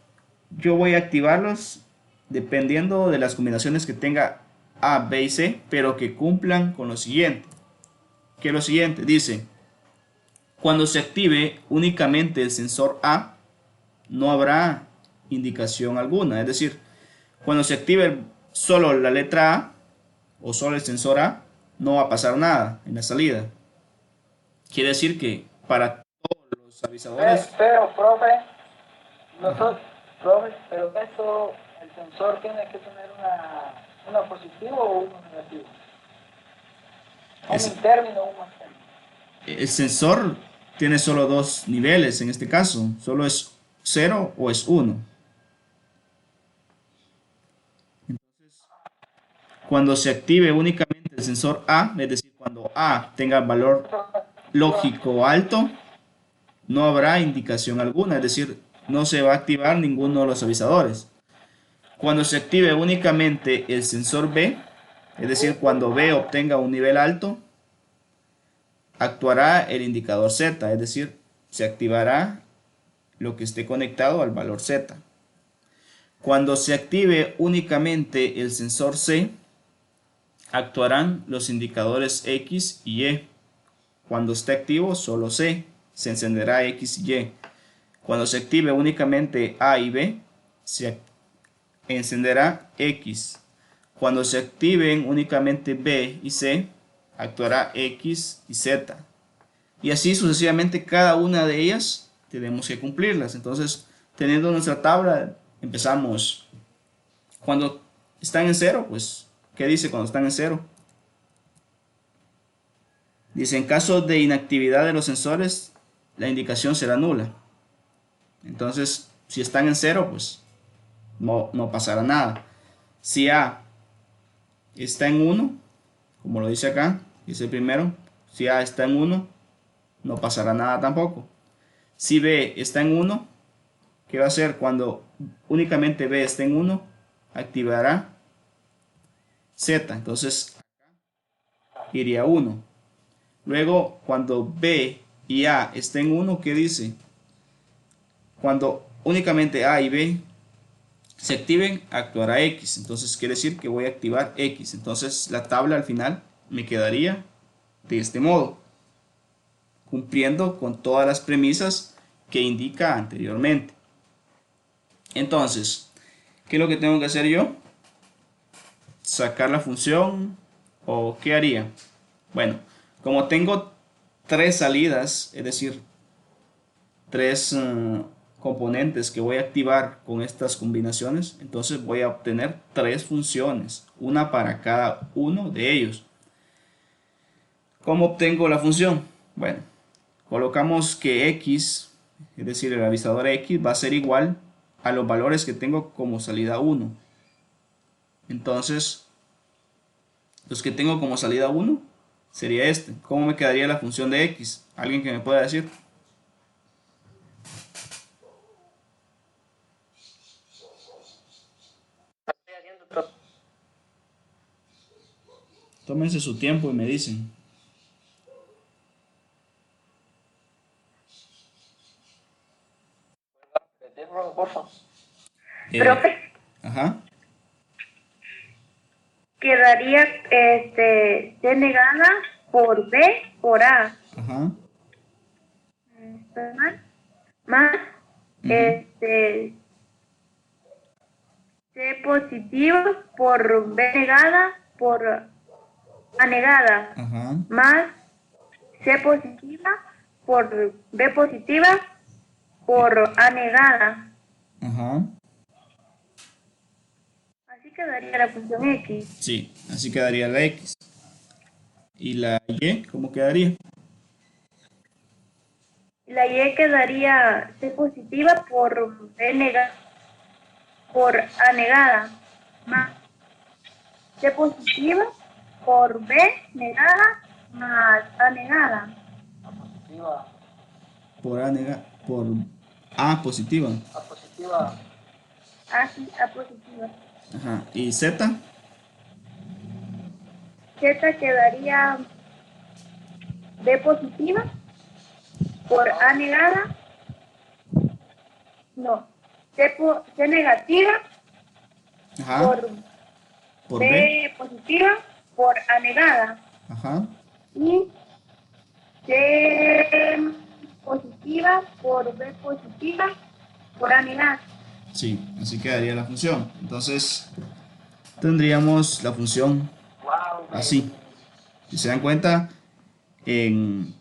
Speaker 1: yo voy a activarlos dependiendo de las combinaciones que tenga A, B y C, pero que cumplan con lo siguiente. ¿Qué es lo siguiente? Dice, cuando se active únicamente el sensor A, no habrá indicación alguna. Es decir, cuando se active solo la letra A o solo el sensor A, no va a pasar nada en la salida. Quiere decir que para todos los avisadores...
Speaker 3: Pero, profe, profe, pero esto, el sensor tiene que tener una positivo o uno negativo. Un término o un más término.
Speaker 1: El sensor tiene solo dos niveles en este caso, solo es 0 o es 1. Entonces, cuando se active únicamente el sensor A, es decir, cuando A tenga valor lógico alto, no habrá indicación alguna, es decir, no se va a activar ninguno de los avisadores. Cuando se active únicamente el sensor B, es decir, cuando B obtenga un nivel alto, actuará el indicador Z, es decir, se activará lo que esté conectado al valor Z. Cuando se active únicamente el sensor C, actuarán los indicadores X y Y. Cuando esté activo solo C, se encenderá X y Y. Cuando se active únicamente A y B, se encenderá X. Cuando se activen únicamente B y C, actuará X y Z. Y así sucesivamente cada una de ellas tenemos que cumplirlas. Entonces, teniendo nuestra tabla, empezamos. Cuando están en cero, pues, ¿qué dice cuando están en cero? Dice, en caso de inactividad de los sensores, la indicación será nula. Entonces, si están en cero, pues, no pasará nada. Si A está en 1, como lo dice acá, dice el primero, si A está en 1, no pasará nada tampoco. Si B está en 1, ¿qué va a hacer? Cuando únicamente B esté en 1, activará Z. Entonces iría 1. Luego, cuando B y A estén en 1, ¿qué dice? Cuando únicamente A y B se activen, actuará X. Entonces quiere decir que voy a activar X. Entonces la tabla al final me quedaría de este modo, cumpliendo con todas las premisas que indica anteriormente. Entonces, ¿qué es lo que tengo que hacer yo? Sacar la función, o ¿qué haría? Bueno, como tengo tres salidas, es decir, tres componentes que voy a activar con estas combinaciones, entonces voy a obtener tres funciones, una para cada uno de ellos. ¿Cómo obtengo la función? Bueno, colocamos que X, es decir, el avisador X va a ser igual a los valores que tengo como salida 1. Entonces, los que tengo como salida 1 sería este. ¿Cómo me quedaría la función de X? ¿Alguien que me pueda decir? Tómense su tiempo y me dicen.
Speaker 5: Profe,
Speaker 1: Ajá.
Speaker 5: quedaría C negada por B por A.
Speaker 1: Ajá.
Speaker 5: ¿Está mal? Más C positiva por B negada por A negada.
Speaker 1: Ajá.
Speaker 5: Más C positiva por B positiva por A negada.
Speaker 1: Ajá.
Speaker 5: Así quedaría la función X.
Speaker 1: Sí, así quedaría la X. ¿Y la Y cómo quedaría?
Speaker 5: La Y quedaría C positiva por B negada, por A negada, más C positiva por B negada, más A negada.
Speaker 3: Positiva.
Speaker 1: Por A positiva.
Speaker 3: A positiva.
Speaker 5: A positiva.
Speaker 1: Ajá. ¿Y Z?
Speaker 5: Z quedaría B positiva por A negada, no, C negativa
Speaker 1: Ajá.
Speaker 5: por
Speaker 1: Por B.
Speaker 5: B positiva por A negada
Speaker 1: Ajá.
Speaker 5: y C positiva por B positiva por A negada.
Speaker 1: Sí, así quedaría la función. Entonces tendríamos la función
Speaker 3: Wow.
Speaker 1: así. Si se dan cuenta, en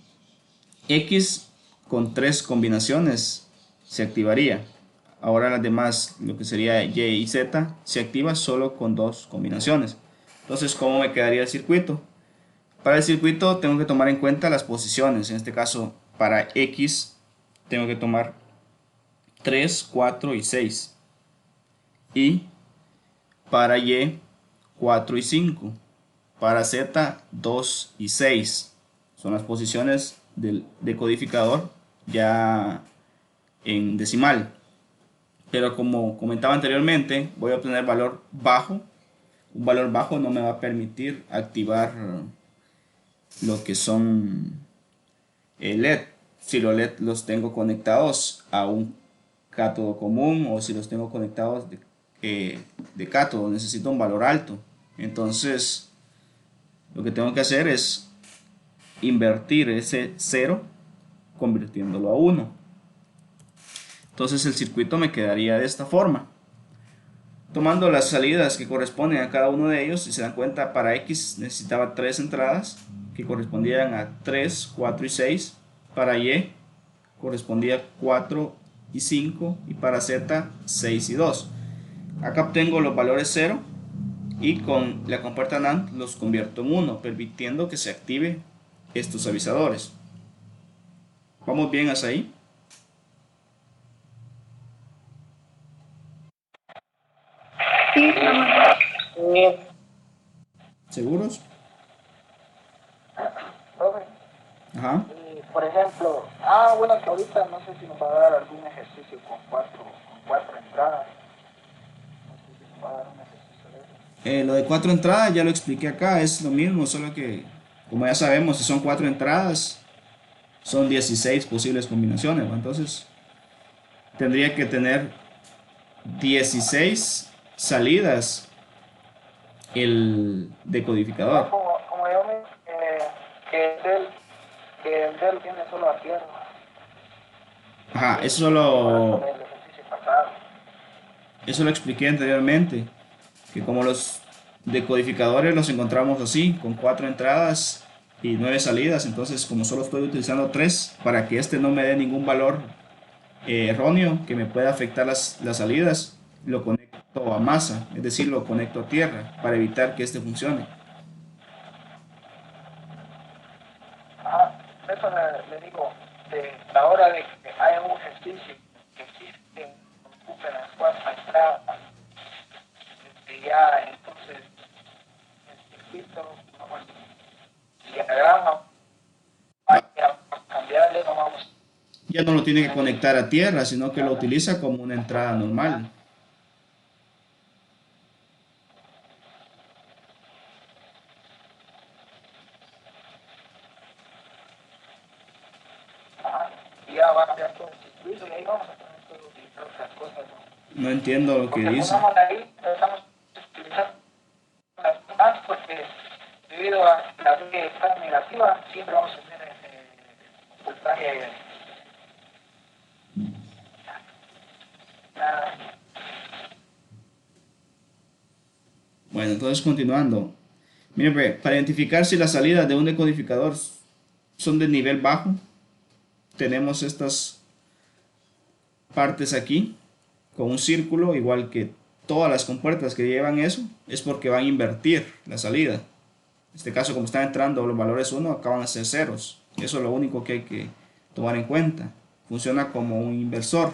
Speaker 1: X con 3 combinaciones se activaría. Ahora las demás, lo que sería Y y Z, se activa solo con 2 combinaciones. Entonces, ¿cómo me quedaría el circuito? Para el circuito tengo que tomar en cuenta las posiciones. En este caso, para X tengo que tomar 3, 4 y 6. Y para Y, 4 y 5. Para Z, 2 y 6. Son las posiciones del decodificador ya en decimal. Pero como comentaba anteriormente, voy a obtener valor bajo. Un valor bajo no me va a permitir activar lo que son LED. Si los LED los tengo conectados a un cátodo común o si los tengo conectados de cátodo, necesito un valor alto. Entonces, lo que tengo que hacer es invertir ese 0 convirtiéndolo a 1. Entonces el circuito me quedaría de esta forma. Tomando las salidas que corresponden a cada uno de ellos, si se dan cuenta, para X necesitaba 3 entradas que correspondían a 3, 4 y 6. Para Y correspondía 4 y 5 y para Z 6 y 2. Acá obtengo los valores 0 y con la compuerta NAND los convierto en 1, permitiendo que se active estos avisadores. ¿Vamos bien hasta ahí?
Speaker 5: Sí, vamos.
Speaker 4: Bien.
Speaker 1: ¿Seguros?
Speaker 3: Profe,
Speaker 1: Ajá.
Speaker 3: por ejemplo, bueno, que ahorita no sé si nos va a dar algún ejercicio con cuatro entradas. No sé si nos va a dar un ejercicio de eso.
Speaker 1: Lo de 4 entradas ya lo expliqué acá, es lo mismo, solo que como ya sabemos, si son 4 entradas, son 16 posibles combinaciones, ¿no? Entonces tendría que tener 16 salidas el decodificador.
Speaker 3: Como yo me que el del tiene solo a tierra.
Speaker 1: Ajá,
Speaker 3: Con el ejercicio pasado.
Speaker 1: eso lo expliqué anteriormente, que como los decodificadores los encontramos así, con 4 entradas y 9 salidas, entonces como solo estoy utilizando 3 para que este no me dé ningún valor erróneo que me pueda afectar las salidas, lo conecto a masa, es decir, lo conecto a tierra para evitar que este funcione.
Speaker 3: Eso le digo, de la hora de que haya un ejercicio que existe, ocupen las 4 entradas, ya entonces el circuito, vamos, y agarramos, a cambiarle, no vamos.
Speaker 1: Ya no lo tiene que conectar a tierra, sino que lo utiliza como una entrada normal.
Speaker 3: Y ya va a cambiar todo el circuito y ahí vamos a tener que utilizar otras cosas.
Speaker 1: No entiendo lo que
Speaker 3: Porque
Speaker 1: dice.
Speaker 3: pongamos ahí, estamos utilizando las más porque debido a la B está negativa, siempre vamos a tener voltaje.
Speaker 1: Bueno, entonces continuando. Miren, para identificar si las salidas de un decodificador son de nivel bajo, tenemos estas partes aquí con un círculo igual que todas las compuertas que llevan eso, es porque van a invertir la salida. En este caso, como están entrando los valores 1, acaban a ser ceros. Eso es lo único que hay que tomar en cuenta. Funciona como un inversor.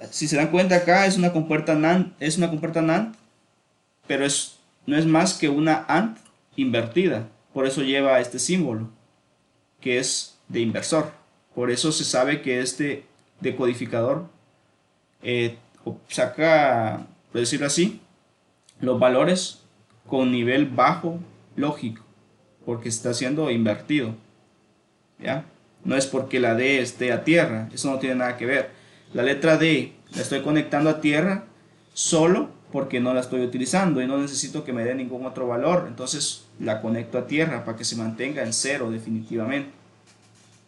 Speaker 1: Si se dan cuenta, acá es una compuerta NAND, pero no es más que una AND invertida. Por eso lleva este símbolo, que es de inversor. Por eso se sabe que este decodificador saca, por decirlo así, los valores con nivel bajo lógico, porque está siendo invertido, ¿ya? No es porque la D esté a tierra, eso no tiene nada que ver. La letra D la estoy conectando a tierra solo porque no la estoy utilizando y no necesito que me dé ningún otro valor, entonces la conecto a tierra para que se mantenga en cero definitivamente.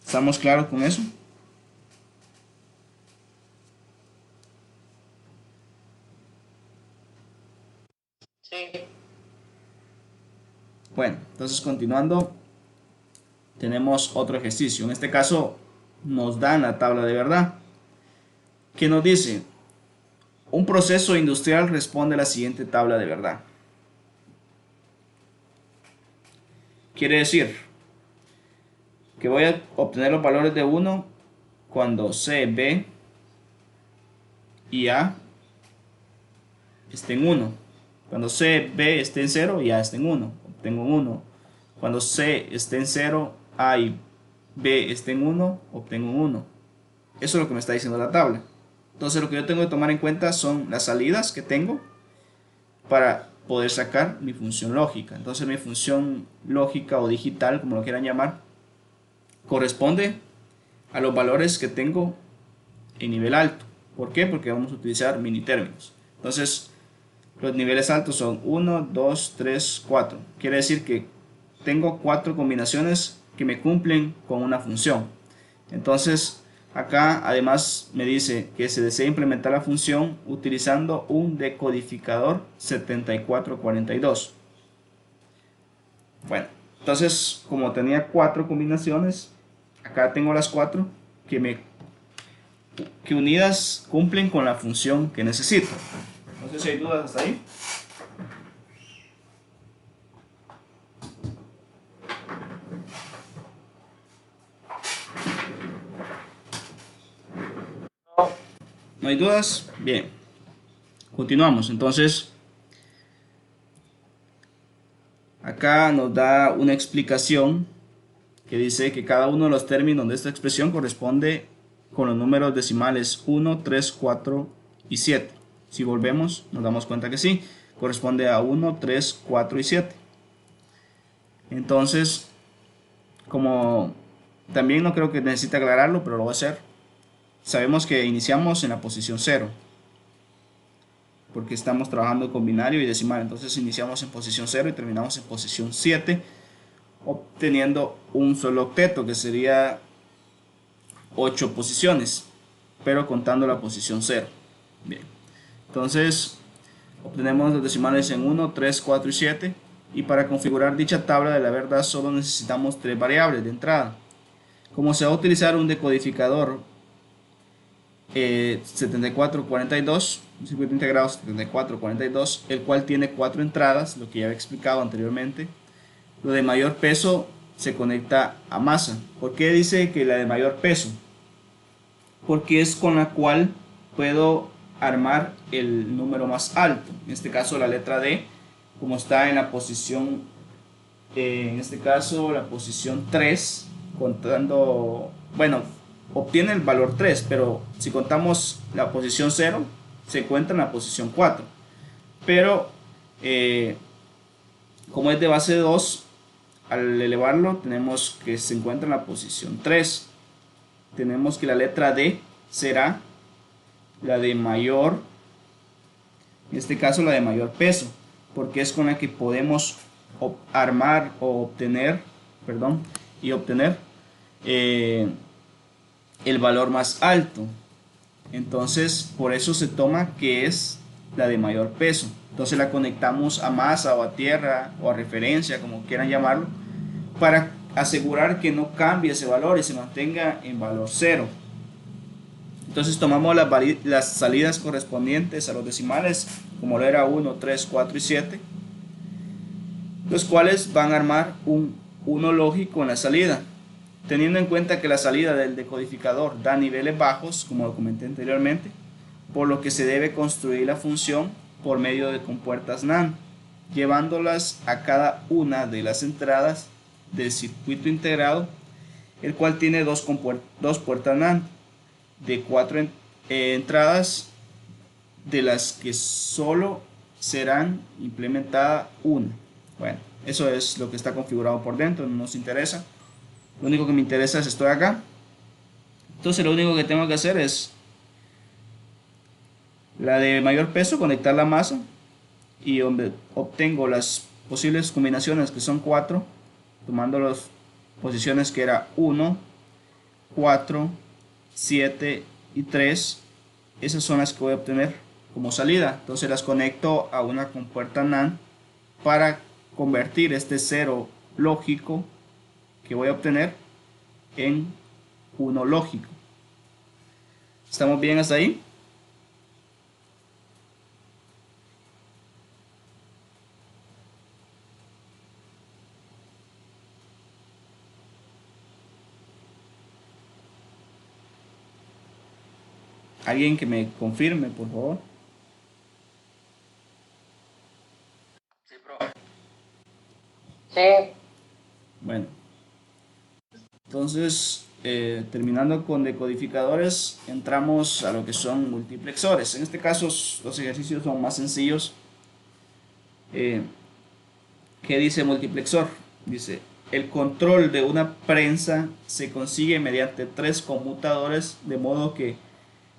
Speaker 1: ¿Estamos claros con eso?
Speaker 4: Sí.
Speaker 1: Bueno, entonces continuando, tenemos otro ejercicio. En este caso nos dan la tabla de verdad, que nos dice: un proceso industrial responde a la siguiente tabla de verdad. Quiere decir que voy a obtener los valores de 1 cuando C, B y A estén en 1. Cuando C, B esté en 0 y A esté en 1, obtengo 1. Cuando C esté en 0, A y B esté en 1, obtengo 1. Eso es lo que me está diciendo la tabla. Entonces lo que yo tengo que tomar en cuenta son las salidas que tengo para poder sacar mi función lógica. Entonces mi función lógica o digital, como lo quieran llamar, corresponde a los valores que tengo en nivel alto. ¿Por qué? Porque vamos a utilizar mini términos. Entonces los niveles altos son 1, 2, 3, 4. Quiere decir que tengo 4 combinaciones que me cumplen con una función. Entonces acá además me dice que se desea implementar la función utilizando un decodificador 7442. Bueno, entonces como tenía 4 combinaciones, acá tengo las 4 que unidas cumplen con la función que necesito. No sé si hay dudas hasta ahí. ¿No hay dudas? Bien. Continuamos. Entonces, acá nos da una explicación que dice que cada uno de los términos de esta expresión corresponde con los números decimales 1, 3, 4 y 7. Si volvemos, nos damos cuenta que sí, corresponde a 1, 3, 4 y 7. Entonces, como también no creo que necesite aclararlo, pero lo voy a hacer. Sabemos que iniciamos en la posición 0, porque estamos trabajando con binario y decimal. Entonces iniciamos en posición 0 y terminamos en posición 7, obteniendo un solo octeto, que sería 8 posiciones, pero contando la posición 0. Bien, entonces obtenemos los decimales en 1, 3, 4 y 7. Y para configurar dicha tabla de la verdad solo necesitamos 3 variables de entrada. Como se va a utilizar un decodificador 7442, un circuito integrado 7442, el cual tiene 4 entradas, lo que ya había explicado anteriormente, lo de mayor peso se conecta a masa. ¿Por qué dice que la de mayor peso? Porque es con la cual puedo armar el número más alto, en este caso la letra D, como está en la posición, en este caso la posición 3, contando, bueno, obtiene el valor 3, pero si contamos la posición 0, se encuentra en la posición 4. Pero como es de base 2, al elevarlo tenemos que se encuentra en la posición 3. Tenemos que la letra D será la de mayor, en este caso la de mayor peso, porque es con la que podemos armar o obtener, el valor más alto. Entonces por eso se toma que es la de mayor peso. Entonces la conectamos a masa o a tierra o a referencia, como quieran llamarlo, para asegurar que no cambie ese valor y se mantenga en valor 0. Entonces tomamos las salidas correspondientes a los decimales, como lo era 1, 3, 4 y 7, los cuales van a armar un 1 lógico en la salida, teniendo en cuenta que la salida del decodificador da niveles bajos, como lo comenté anteriormente, por lo que se debe construir la función por medio de compuertas NAND, llevándolas a cada una de las entradas del circuito integrado, el cual tiene dos puertas NAND de 4 entradas, de las que solo serán implementada una. Bueno, eso es lo que está configurado por dentro, no nos interesa. Lo único que me interesa es esto de acá. Entonces lo único que tengo que hacer es la de mayor peso, conectar la masa, y donde obtengo las posibles combinaciones, que son 4, tomando las posiciones que era 1, 4, 7 y 3, esas son las que voy a obtener como salida. Entonces las conecto a una compuerta NAND para convertir este 0 lógico que voy a obtener en 1 lógico. ¿Estamos bien hasta ahí? Alguien que me confirme, por favor.
Speaker 4: Sí, profe. Sí.
Speaker 1: Bueno, entonces terminando con decodificadores, entramos a lo que son multiplexores. En este caso los ejercicios son más sencillos. ¿Qué dice multiplexor? Dice: el control de una prensa se consigue mediante 3 conmutadores, de modo que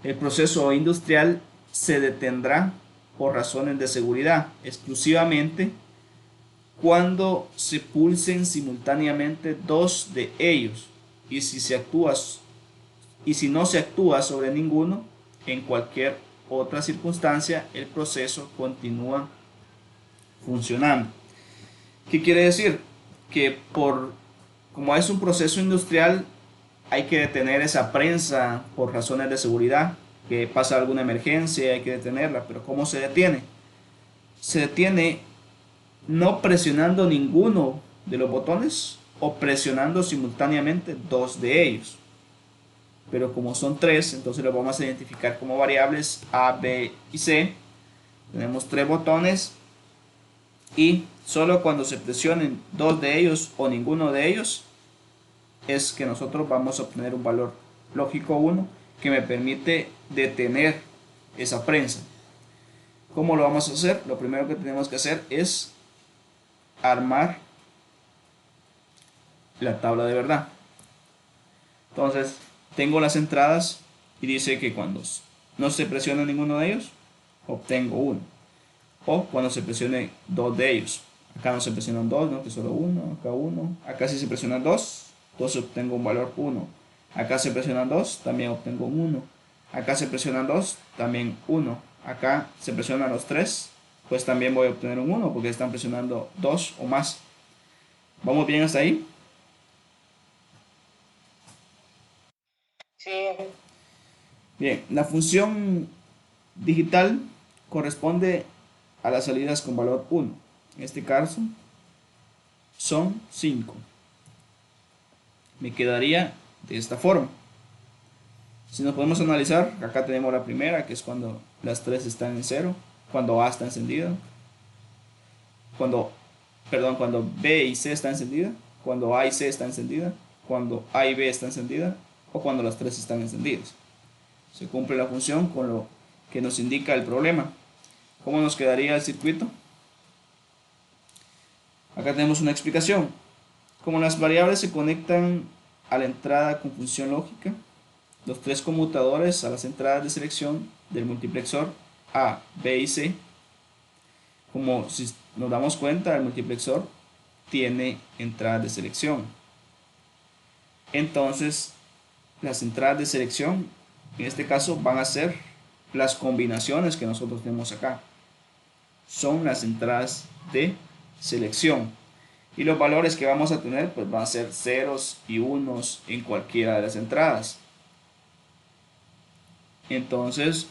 Speaker 1: el proceso industrial se detendrá por razones de seguridad exclusivamente cuando se pulsen simultáneamente 2 de ellos, y si no se actúa sobre ninguno, en cualquier otra circunstancia el proceso continúa funcionando. ¿Qué quiere decir? Que como es un proceso industrial, hay que detener esa prensa por razones de seguridad, que pasa alguna emergencia, hay que detenerla. Pero ¿cómo se detiene? Se detiene no presionando ninguno de los botones o presionando simultáneamente 2 de ellos. Pero como son 3, entonces los vamos a identificar como variables A, B y C. Tenemos 3 botones y solo cuando se presionen 2 de ellos o ninguno de ellos es que nosotros vamos a obtener un valor lógico 1 que me permite detener esa prensa. ¿Cómo lo vamos a hacer? Lo primero que tenemos que hacer es armar la tabla de verdad. Entonces tengo las entradas y dice que cuando no se presiona ninguno de ellos, obtengo 1. O cuando se presione 2 de ellos. Acá no se presionan 2, ¿no? Que solo 1, acá 1. Acá sí se presionan 2, entonces obtengo un valor 1. Acá se presionan 2, también obtengo un 1. Acá se presionan 2, también 1. Acá se presionan los 3, pues también voy a obtener un 1 porque están presionando 2 o más. ¿Vamos bien hasta ahí?
Speaker 4: Sí.
Speaker 1: Bien, la función digital corresponde a las salidas con valor 1. En este caso son 5. Me quedaría de esta forma. Si nos podemos analizar, acá tenemos la primera, que es cuando las 3 están en 0, cuando A está encendida, cuando B y C está encendida, cuando A y C está encendida, cuando A y B está encendida, o cuando las 3 están encendidas. Se cumple la función con lo que nos indica el problema. ¿Cómo nos quedaría el circuito? Acá tenemos una explicación. Como las variables se conectan a la entrada con función lógica, los 3 conmutadores a las entradas de selección del multiplexor A, B y C, como si nos damos cuenta, el multiplexor tiene entradas de selección. Entonces, las entradas de selección, en este caso, van a ser las combinaciones que nosotros tenemos acá. Son las entradas de selección. Y los valores que vamos a tener, pues van a ser ceros y unos en cualquiera de las entradas. Entonces,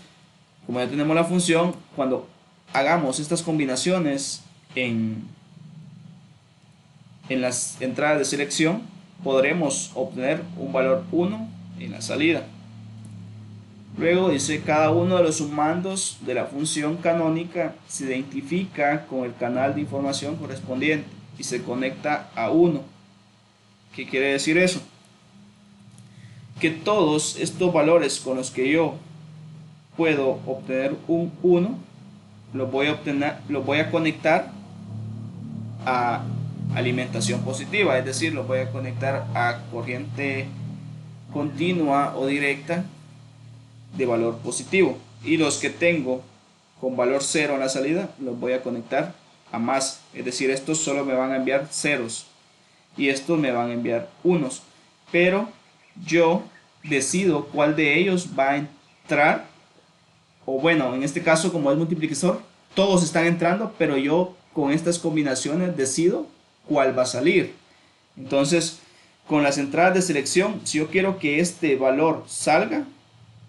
Speaker 1: como ya tenemos la función, cuando hagamos estas combinaciones en las entradas de selección, podremos obtener un valor 1 en la salida. Luego dice, cada uno de los sumandos de la función canónica se identifica con el canal de información correspondiente y se conecta a 1. ¿Qué quiere decir eso? Que todos estos valores con los que yo puedo obtener un 1, los voy a conectar a alimentación positiva, es decir, los voy a conectar a corriente continua o directa de valor positivo, y los que tengo con valor 0 en la salida los voy a conectar a más, es decir, estos solo me van a enviar ceros y estos me van a enviar unos, pero yo decido cuál de ellos va a entrar, o bueno, en este caso como es multiplicador, todos están entrando, pero yo con estas combinaciones decido cuál va a salir. Entonces, con las entradas de selección, si yo quiero que este valor salga,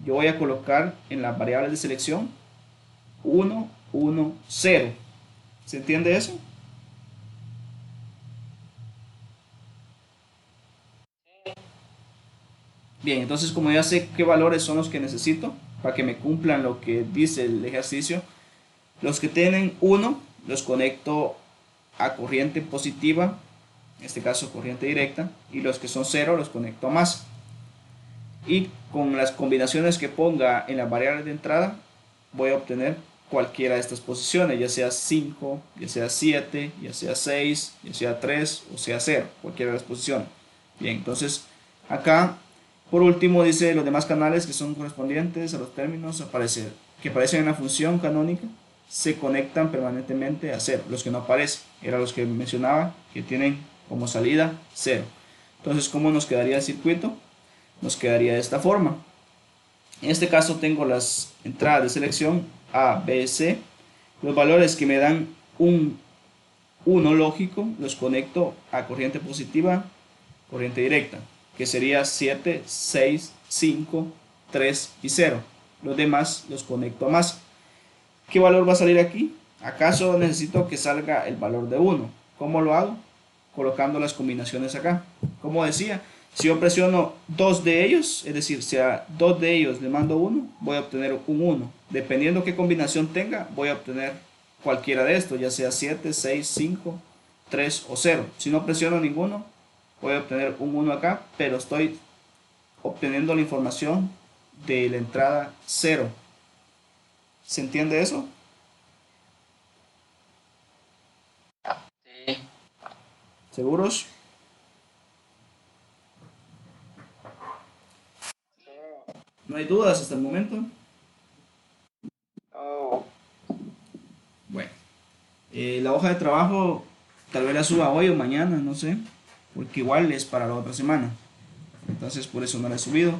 Speaker 1: yo voy a colocar en las variables de selección 1, 1, 0. ¿Se entiende eso? Bien, entonces como ya sé qué valores son los que necesito para que me cumplan lo que dice el ejercicio, los que tienen 1 los conecto a corriente positiva, en este caso corriente directa, y los que son 0 los conecto a más. Y con las combinaciones que ponga en las variables de entrada voy a obtener cualquiera de estas posiciones, ya sea 5, ya sea 7, ya sea 6, ya sea 3 o sea 0, cualquiera de las posiciones. Bien, entonces acá por último dice los demás canales que son correspondientes a los términos que aparecen en la función canónica se conectan permanentemente a 0. Los que no aparecen eran los que mencionaba que tienen como salida 0. Entonces, ¿cómo nos quedaría el circuito? Nos quedaría de esta forma. En este caso tengo las entradas de selección A, B, C. Los valores que me dan un 1 lógico los conecto a corriente positiva, corriente directa, que sería 7, 6, 5, 3 y 0. Los demás los conecto a más. ¿Qué valor va a salir aquí? ¿Acaso necesito que salga el valor de 1? ¿Cómo lo hago? Colocando las combinaciones acá. Como decía, si yo presiono dos de ellos, es decir, si a dos de ellos le mando 1, voy a obtener un 1. Dependiendo qué combinación tenga, voy a obtener cualquiera de estos, ya sea 7, 6, 5, 3 o 0. Si no presiono ninguno, voy a obtener un 1 acá, pero estoy obteniendo la información de la entrada 0. ¿Se entiende eso?
Speaker 4: Sí.
Speaker 1: ¿Seguros? ¿No hay dudas hasta el momento?
Speaker 3: No,
Speaker 1: Bueno, la hoja de trabajo tal vez la suba hoy o mañana, no sé, porque igual es para la otra semana. Entonces por eso no la he subido.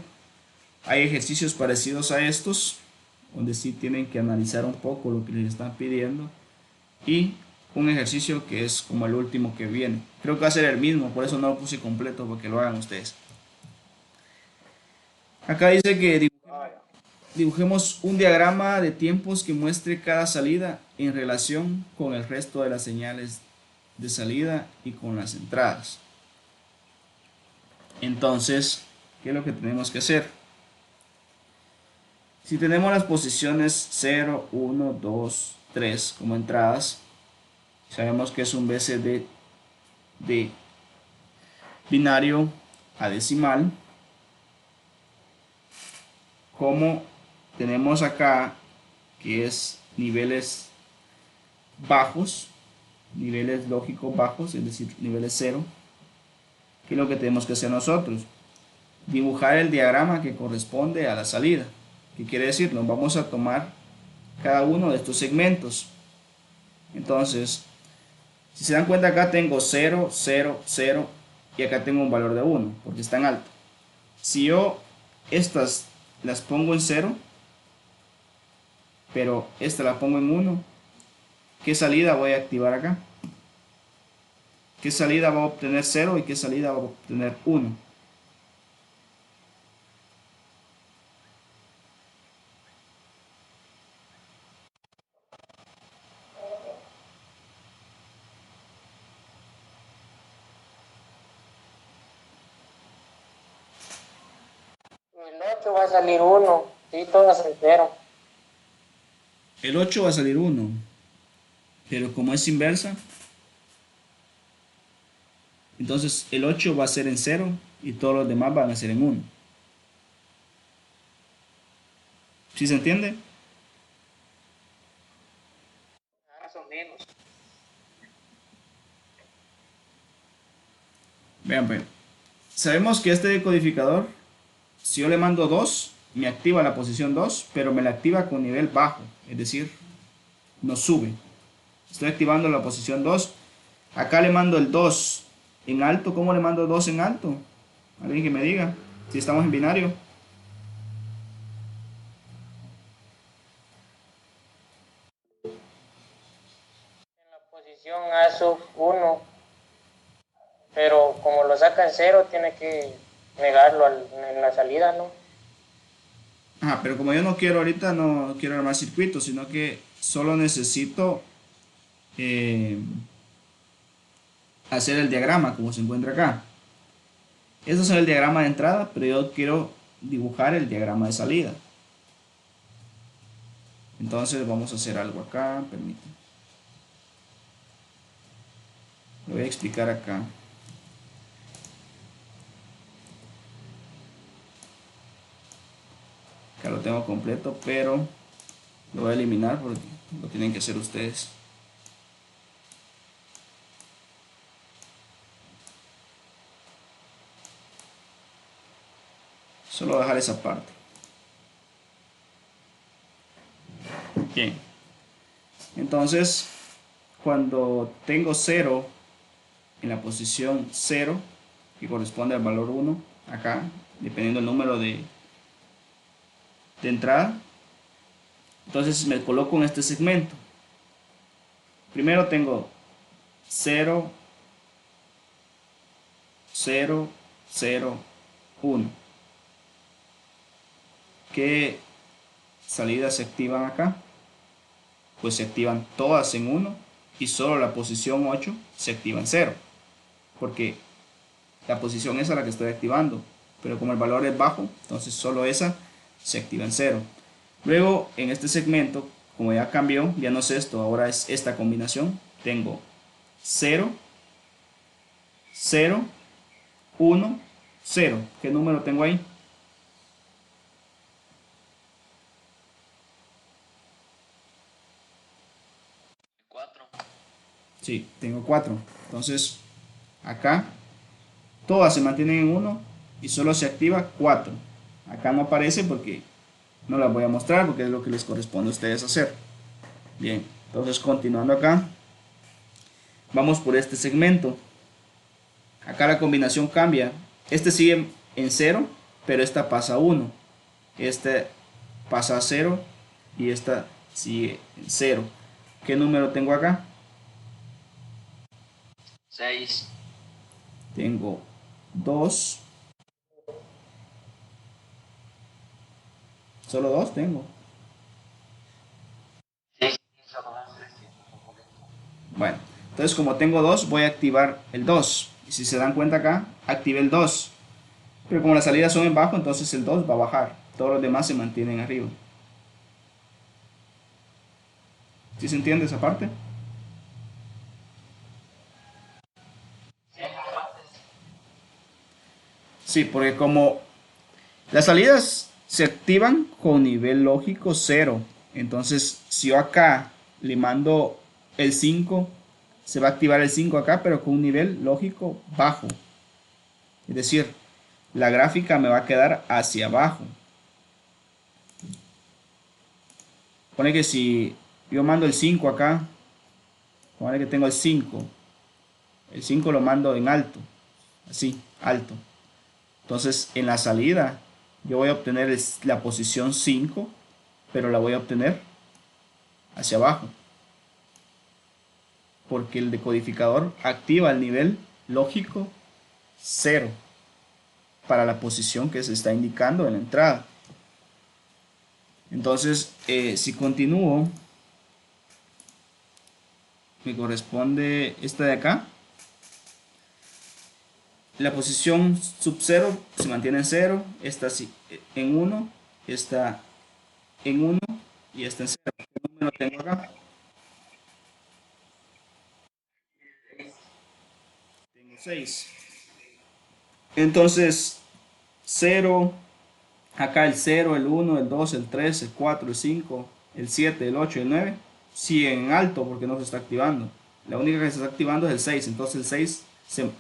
Speaker 1: Hay ejercicios parecidos a estos, donde sí tienen que analizar un poco lo que les están pidiendo. Y un ejercicio que es como el último que viene. Creo que va a ser el mismo, por eso no lo puse completo, para que lo hagan ustedes. Acá dice que dibujemos un diagrama de tiempos que muestre cada salida en relación con el resto de las señales de salida y con las entradas. Entonces, ¿qué es lo que tenemos que hacer? Si tenemos las posiciones 0, 1, 2, 3 como entradas, sabemos que es un BCD de binario a decimal. Como tenemos acá que es niveles bajos, niveles lógicos bajos, es decir, niveles 0, ¿qué es lo que tenemos que hacer nosotros? Dibujar el diagrama que corresponde a la salida. ¿Qué quiere decir? Nos vamos a tomar cada uno de estos segmentos. Entonces, si se dan cuenta, acá tengo 0, 0, 0 y acá tengo un valor de 1 porque están alto. Si yo estas las pongo en 0, pero esta la pongo en 1, ¿qué salida voy a activar acá? ¿Qué salida va a obtener 0 y qué salida va a obtener 1?
Speaker 4: 8 va a salir 1. Sí, todas en 0.
Speaker 1: El 8 va a salir 1. Pero como es inversa, entonces el 8 va a ser en 0 y todos los demás van a ser en 1. ¿Sí se entiende?
Speaker 3: Más o menos.
Speaker 1: Vean, pues. Sabemos que este decodificador, si yo le mando 2, me activa la posición 2, pero me la activa con nivel bajo, es decir, no sube. Estoy activando la posición 2. Acá le mando el 2 en alto. ¿Cómo le mando 2 en alto? Alguien que me diga. Si estamos en binario.
Speaker 4: En la posición A sub 1. Pero como lo saca en 0, tiene que negarlo en la salida, ¿no?
Speaker 1: Ajá, pero como yo no quiero ahorita, no quiero armar circuitos, sino que solo necesito hacer el diagrama como se encuentra acá. Este es el diagrama de entrada, pero yo quiero dibujar el diagrama de salida. Entonces vamos a hacer algo acá, permítanme. Lo voy a explicar acá. Acá lo tengo completo, pero lo voy a eliminar porque lo tienen que hacer ustedes. Solo voy a dejar esa parte. Bien. Entonces, cuando tengo 0 en la posición 0, que corresponde al valor 1, acá, dependiendo del número de entrada, entonces me coloco en este segmento. Primero tengo 0, 0, 0, 1. ¿Qué salidas se activan acá? Pues se activan todas en 1 y solo la posición 8 se activa en 0, porque la posición esa es la que estoy activando, pero como el valor es bajo, entonces solo esa se activa en 0. Luego en este segmento, como ya cambió, ya no es esto, ahora es esta combinación. Tengo 0, 0, 1, 0. ¿Qué número tengo ahí?
Speaker 3: 4.
Speaker 1: Sí, tengo 4. Entonces acá todas se mantienen en 1 y solo se activa 4. Acá no aparece porque no las voy a mostrar, porque es lo que les corresponde a ustedes hacer. Bien, entonces continuando acá, vamos por este segmento. Acá la combinación cambia. Este sigue en 0, pero esta pasa a 1. Este pasa a 0 y esta sigue en 0. ¿Qué número tengo acá?
Speaker 3: 6.
Speaker 1: Tengo 2. Solo 2 tengo.
Speaker 3: Sí.
Speaker 1: Bueno, entonces como tengo 2, voy a activar el 2. Y si se dan cuenta acá, activé el 2. Pero como las salidas son en bajo, entonces el 2 va a bajar. Todos los demás se mantienen arriba. ¿Sí se entiende esa parte? Sí, porque como las salidas se activan con nivel lógico 0. Entonces, si yo acá le mando el 5, se va a activar el 5 acá, pero con un nivel lógico bajo. Es decir, la gráfica me va a quedar hacia abajo. Pone que si yo mando el 5 acá, pone que tengo el 5 lo mando en alto, así, alto. Entonces en la salida yo voy a obtener la posición 5, pero la voy a obtener hacia abajo, porque el decodificador activa el nivel lógico 0 para la posición que se está indicando en la entrada. Entonces, si continúo, me corresponde esta de acá. la posición sub 0 se mantiene en 0, esta en 1, esta en 1 y esta en 0. ¿Qué número tengo acá? Tengo 6. Entonces, 0, acá el 0, el 1, el 2, el 3, el 4, el 5, el 7, el 8 y el 9 siguen en alto porque no se está activando. La única que se está activando es el 6, entonces el 6 se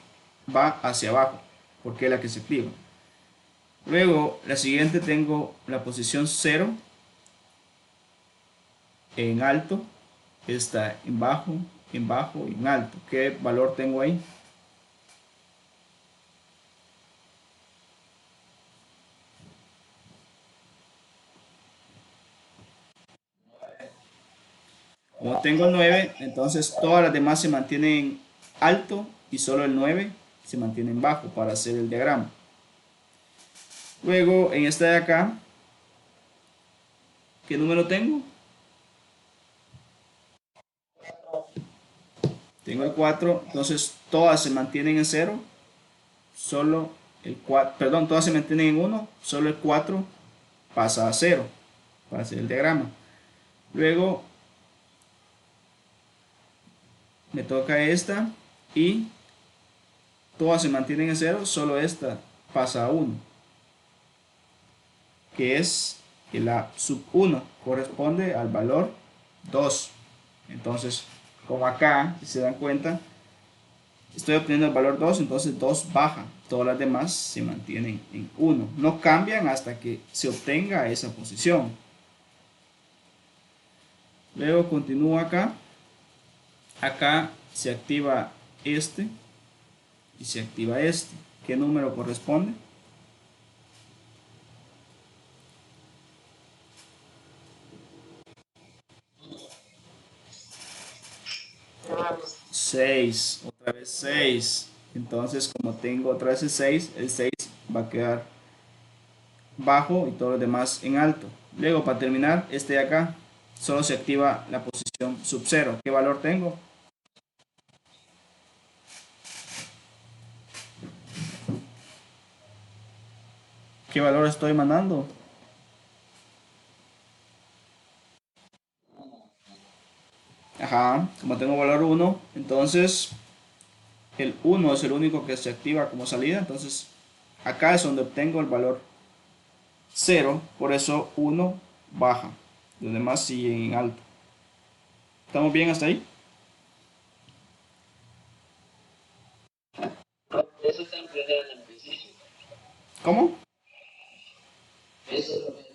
Speaker 1: va hacia abajo porque es la que se activa. Luego, la siguiente tengo la posición 0 en alto, está en bajo y en alto. ¿Qué valor tengo ahí? Como tengo el 9, entonces todas las demás se mantienen alto y solo el 9 se mantiene en bajo para hacer el diagrama. Luego, en esta de acá, ¿qué número tengo? Tengo el 4, entonces todas se mantienen en 0, solo el 4, perdón, todas se mantienen en 1, solo el 4 pasa a 0 para hacer el diagrama. Luego me toca esta y todas se mantienen en 0, solo esta pasa a 1, que es que la sub 1 corresponde al valor 2. Entonces, como acá, si se dan cuenta, estoy obteniendo el valor 2, entonces 2 baja. Todas las demás se mantienen en 1. No cambian hasta que se obtenga esa posición. Luego continúo acá. Acá se activa este y se activa este. ¿Qué número corresponde? 6, otra vez 6. Entonces, como tengo otra vez el 6 va a quedar bajo y todos los demás en alto. Luego, para terminar, este de acá solo se activa la posición sub 0. ¿Qué valor tengo? ¿Qué valor estoy mandando? Ajá, como tengo valor 1, entonces el 1 es el único que se activa como salida. Entonces, acá es donde obtengo el valor 0, por eso 1 baja. Los demás siguen en alto. ¿Estamos bien hasta ahí?
Speaker 2: Eso está incluido en el ejercicio.
Speaker 1: ¿Cómo?
Speaker 2: Eso es lo que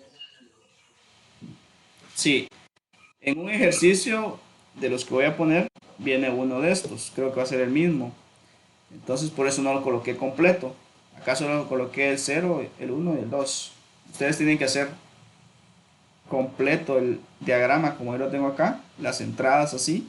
Speaker 1: Sí, en un ejercicio de los que voy a poner viene uno de estos. Creo que va a ser el mismo. Entonces por eso no lo coloqué completo. Acá solo coloqué el 0, el 1 y el 2. Ustedes tienen que hacer completo el diagrama como yo lo tengo acá. Las entradas así.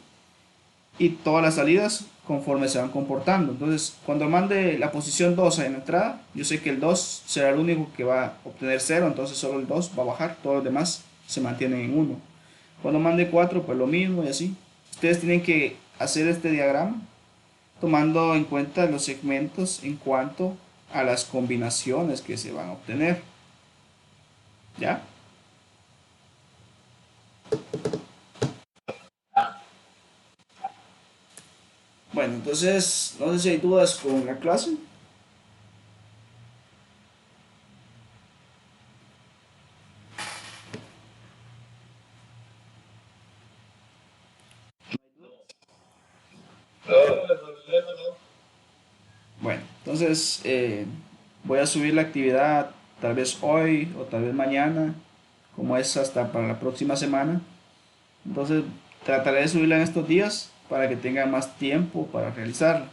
Speaker 1: Y todas las salidas conforme se van comportando. Entonces cuando mande la posición 2 en la entrada, yo sé que el 2 será el único que va a obtener 0. Entonces solo el 2 va a bajar. Todos los demás se mantienen en 1. Cuando mande 4 pues lo mismo y así. Ustedes tienen que hacer este diagrama tomando en cuenta los segmentos en cuanto a las combinaciones que se van a obtener. ¿Ya? Bueno, entonces, no sé si hay dudas con la clase. Bueno, entonces voy a subir la actividad tal vez hoy o tal vez mañana, como es hasta para la próxima semana. Entonces trataré de subirla en estos días para que tengan más tiempo para realizarla.